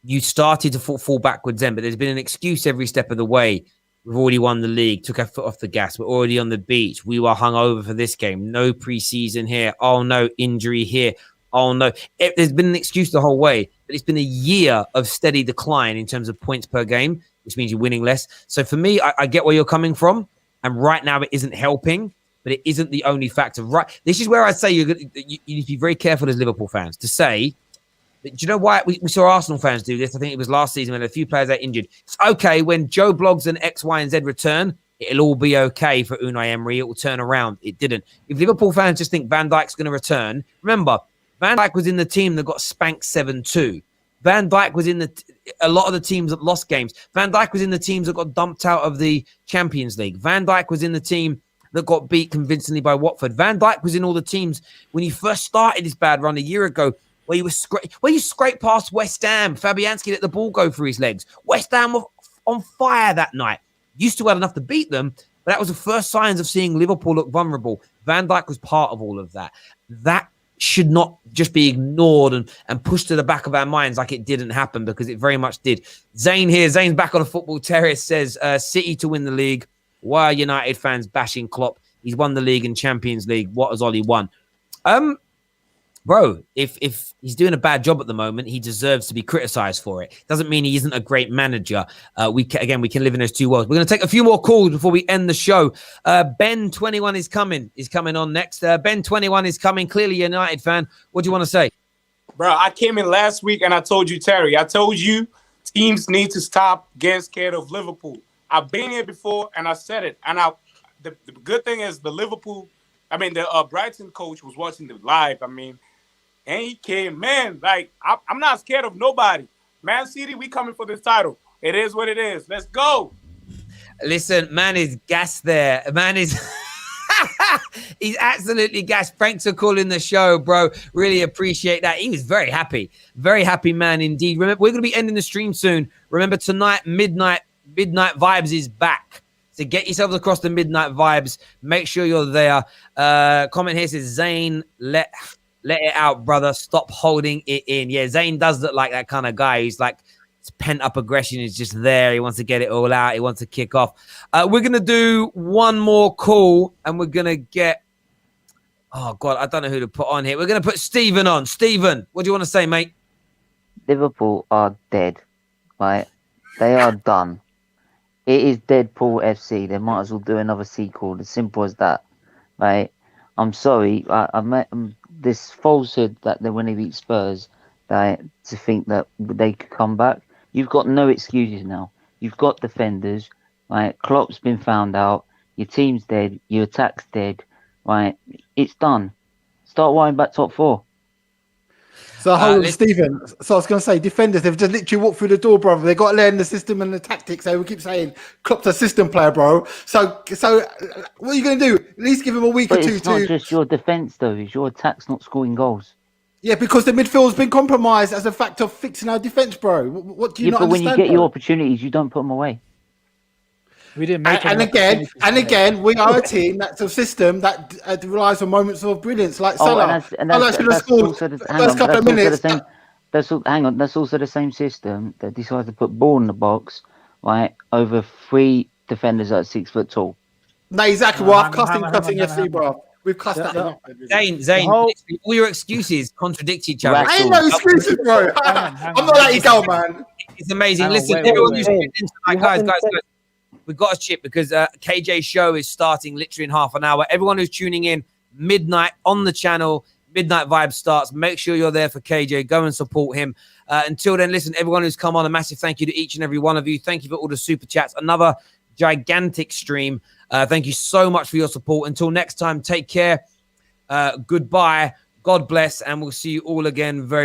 You started to fall backwards then, but there's been an excuse every step of the way. We've already won the league, took our foot off the gas. We're already on the beach. We were hungover for this game. No preseason here. Oh, no, injury here. Oh, no. There's been an excuse the whole way, but it's been a year of steady decline in terms of points per game, which means you're winning less. So for me, I get where you're coming from. And right now it isn't helping, but it isn't the only factor. Right. This is where I say you need to be very careful as Liverpool fans to say, do you know why we saw Arsenal fans do this? I think it was last season when a few players are injured. It's okay when Joe Bloggs and X, Y, and Z return. It'll all be okay for Unai Emery. It will turn around. It didn't. If Liverpool fans just think Van Dijk's going to return, remember, Van Dijk was in the team that got spanked 7-2. Van Dijk was in a lot of the teams that lost games. Van Dijk was in the teams that got dumped out of the Champions League. Van Dijk was in the team that got beat convincingly by Watford. Van Dijk was in all the teams when he first started his bad run a year ago, where you scraped past West Ham. Fabianski let the ball go through his legs. West Ham were on fire that night. Used to have enough to beat them, but that was the first signs of seeing Liverpool look vulnerable. Van Dijk was part of all of that. That should not just be ignored and pushed to the back of our minds like it didn't happen, because it very much did. Zane here, Zane's back on the football terrace, says City to win the league. Why are United fans bashing Klopp? He's won the league and Champions League. What has Ollie won? Bro, if he's doing a bad job at the moment, he deserves to be criticized for it. Doesn't mean he isn't a great manager. We can live in those two worlds. We're going to take a few more calls before we end the show. Ben21 is coming on next. Ben21 is coming. Clearly a United fan. What do you want to say? Bro, I came in last week and I told you, Terry, I told you teams need to stop getting scared of Liverpool. I've been here before and I said it. And the good thing is the Brighton coach was watching the live. And he came, man, like, I'm not scared of nobody. Man City, we coming for this title. It is what it is. Let's go. Listen, man is gassed there. Man is... He's absolutely gassed. Thanks for calling the show, bro. Really appreciate that. He was very happy. Very happy man indeed. Remember, we're going to be ending the stream soon. Remember, tonight, Midnight Vibes is back. So get yourselves across the Midnight Vibes. Make sure you're there. Comment here says, Zane, let it out, brother. Stop holding it in. Yeah, Zane does look like that kind of guy. He's like, pent-up aggression is just there. He wants to get it all out. He wants to kick off. We're going to do one more call, and we're going to get... Oh, God, I don't know who to put on here. We're going to put Stephen on. Stephen, what do you want to say, mate? Liverpool are dead, right? They are done. It is Deadpool FC. They might as well do another sequel. As simple as that, right? I'm sorry. I met this falsehood that they when they beat Spurs, to think that they could come back. You've got no excuses now. You've got defenders, right? Klopp's been found out. Your team's dead. Your attack's dead, right? It's done. Start worrying about top four. So hold on, Stephen. So I was going to say, defenders, they've just literally walked through the door, brother. They got to learn the system and the tactics. So we keep saying, Klopp's a system player, bro. So what are you going to do? At least give him a week or two. It's not just your defence, though. It's your attack's not scoring goals. Yeah, because the midfield's been compromised as a fact of fixing our defence, bro. What do you not but understand? When you get your opportunities, you don't put them away. We didn't make and again, we are a team that's a system that relies on moments of brilliance, like Salah. Salah should have scored first couple of minutes. That's also the same system that decides to put ball in the box, right, over three defenders that are 6 foot tall. No, exactly. Well, I've cussing FC, bro. We've cussed that enough. Zane, all your excuses contradict each other. I ain't no excuses, bro. I'm not letting you go, man. It's amazing. Listen, everyone who's tuned in tonight, guys. We've got a chip because KJ's show is starting literally in half an hour. Everyone who's tuning in, midnight on the channel, Midnight Vibe starts. Make sure you're there for KJ. Go and support him. Until then, listen, everyone who's come on, a massive thank you to each and every one of you. Thank you for all the super chats. Another gigantic stream. Thank you so much for your support. Until next time, take care. Goodbye. God bless. And we'll see you all again very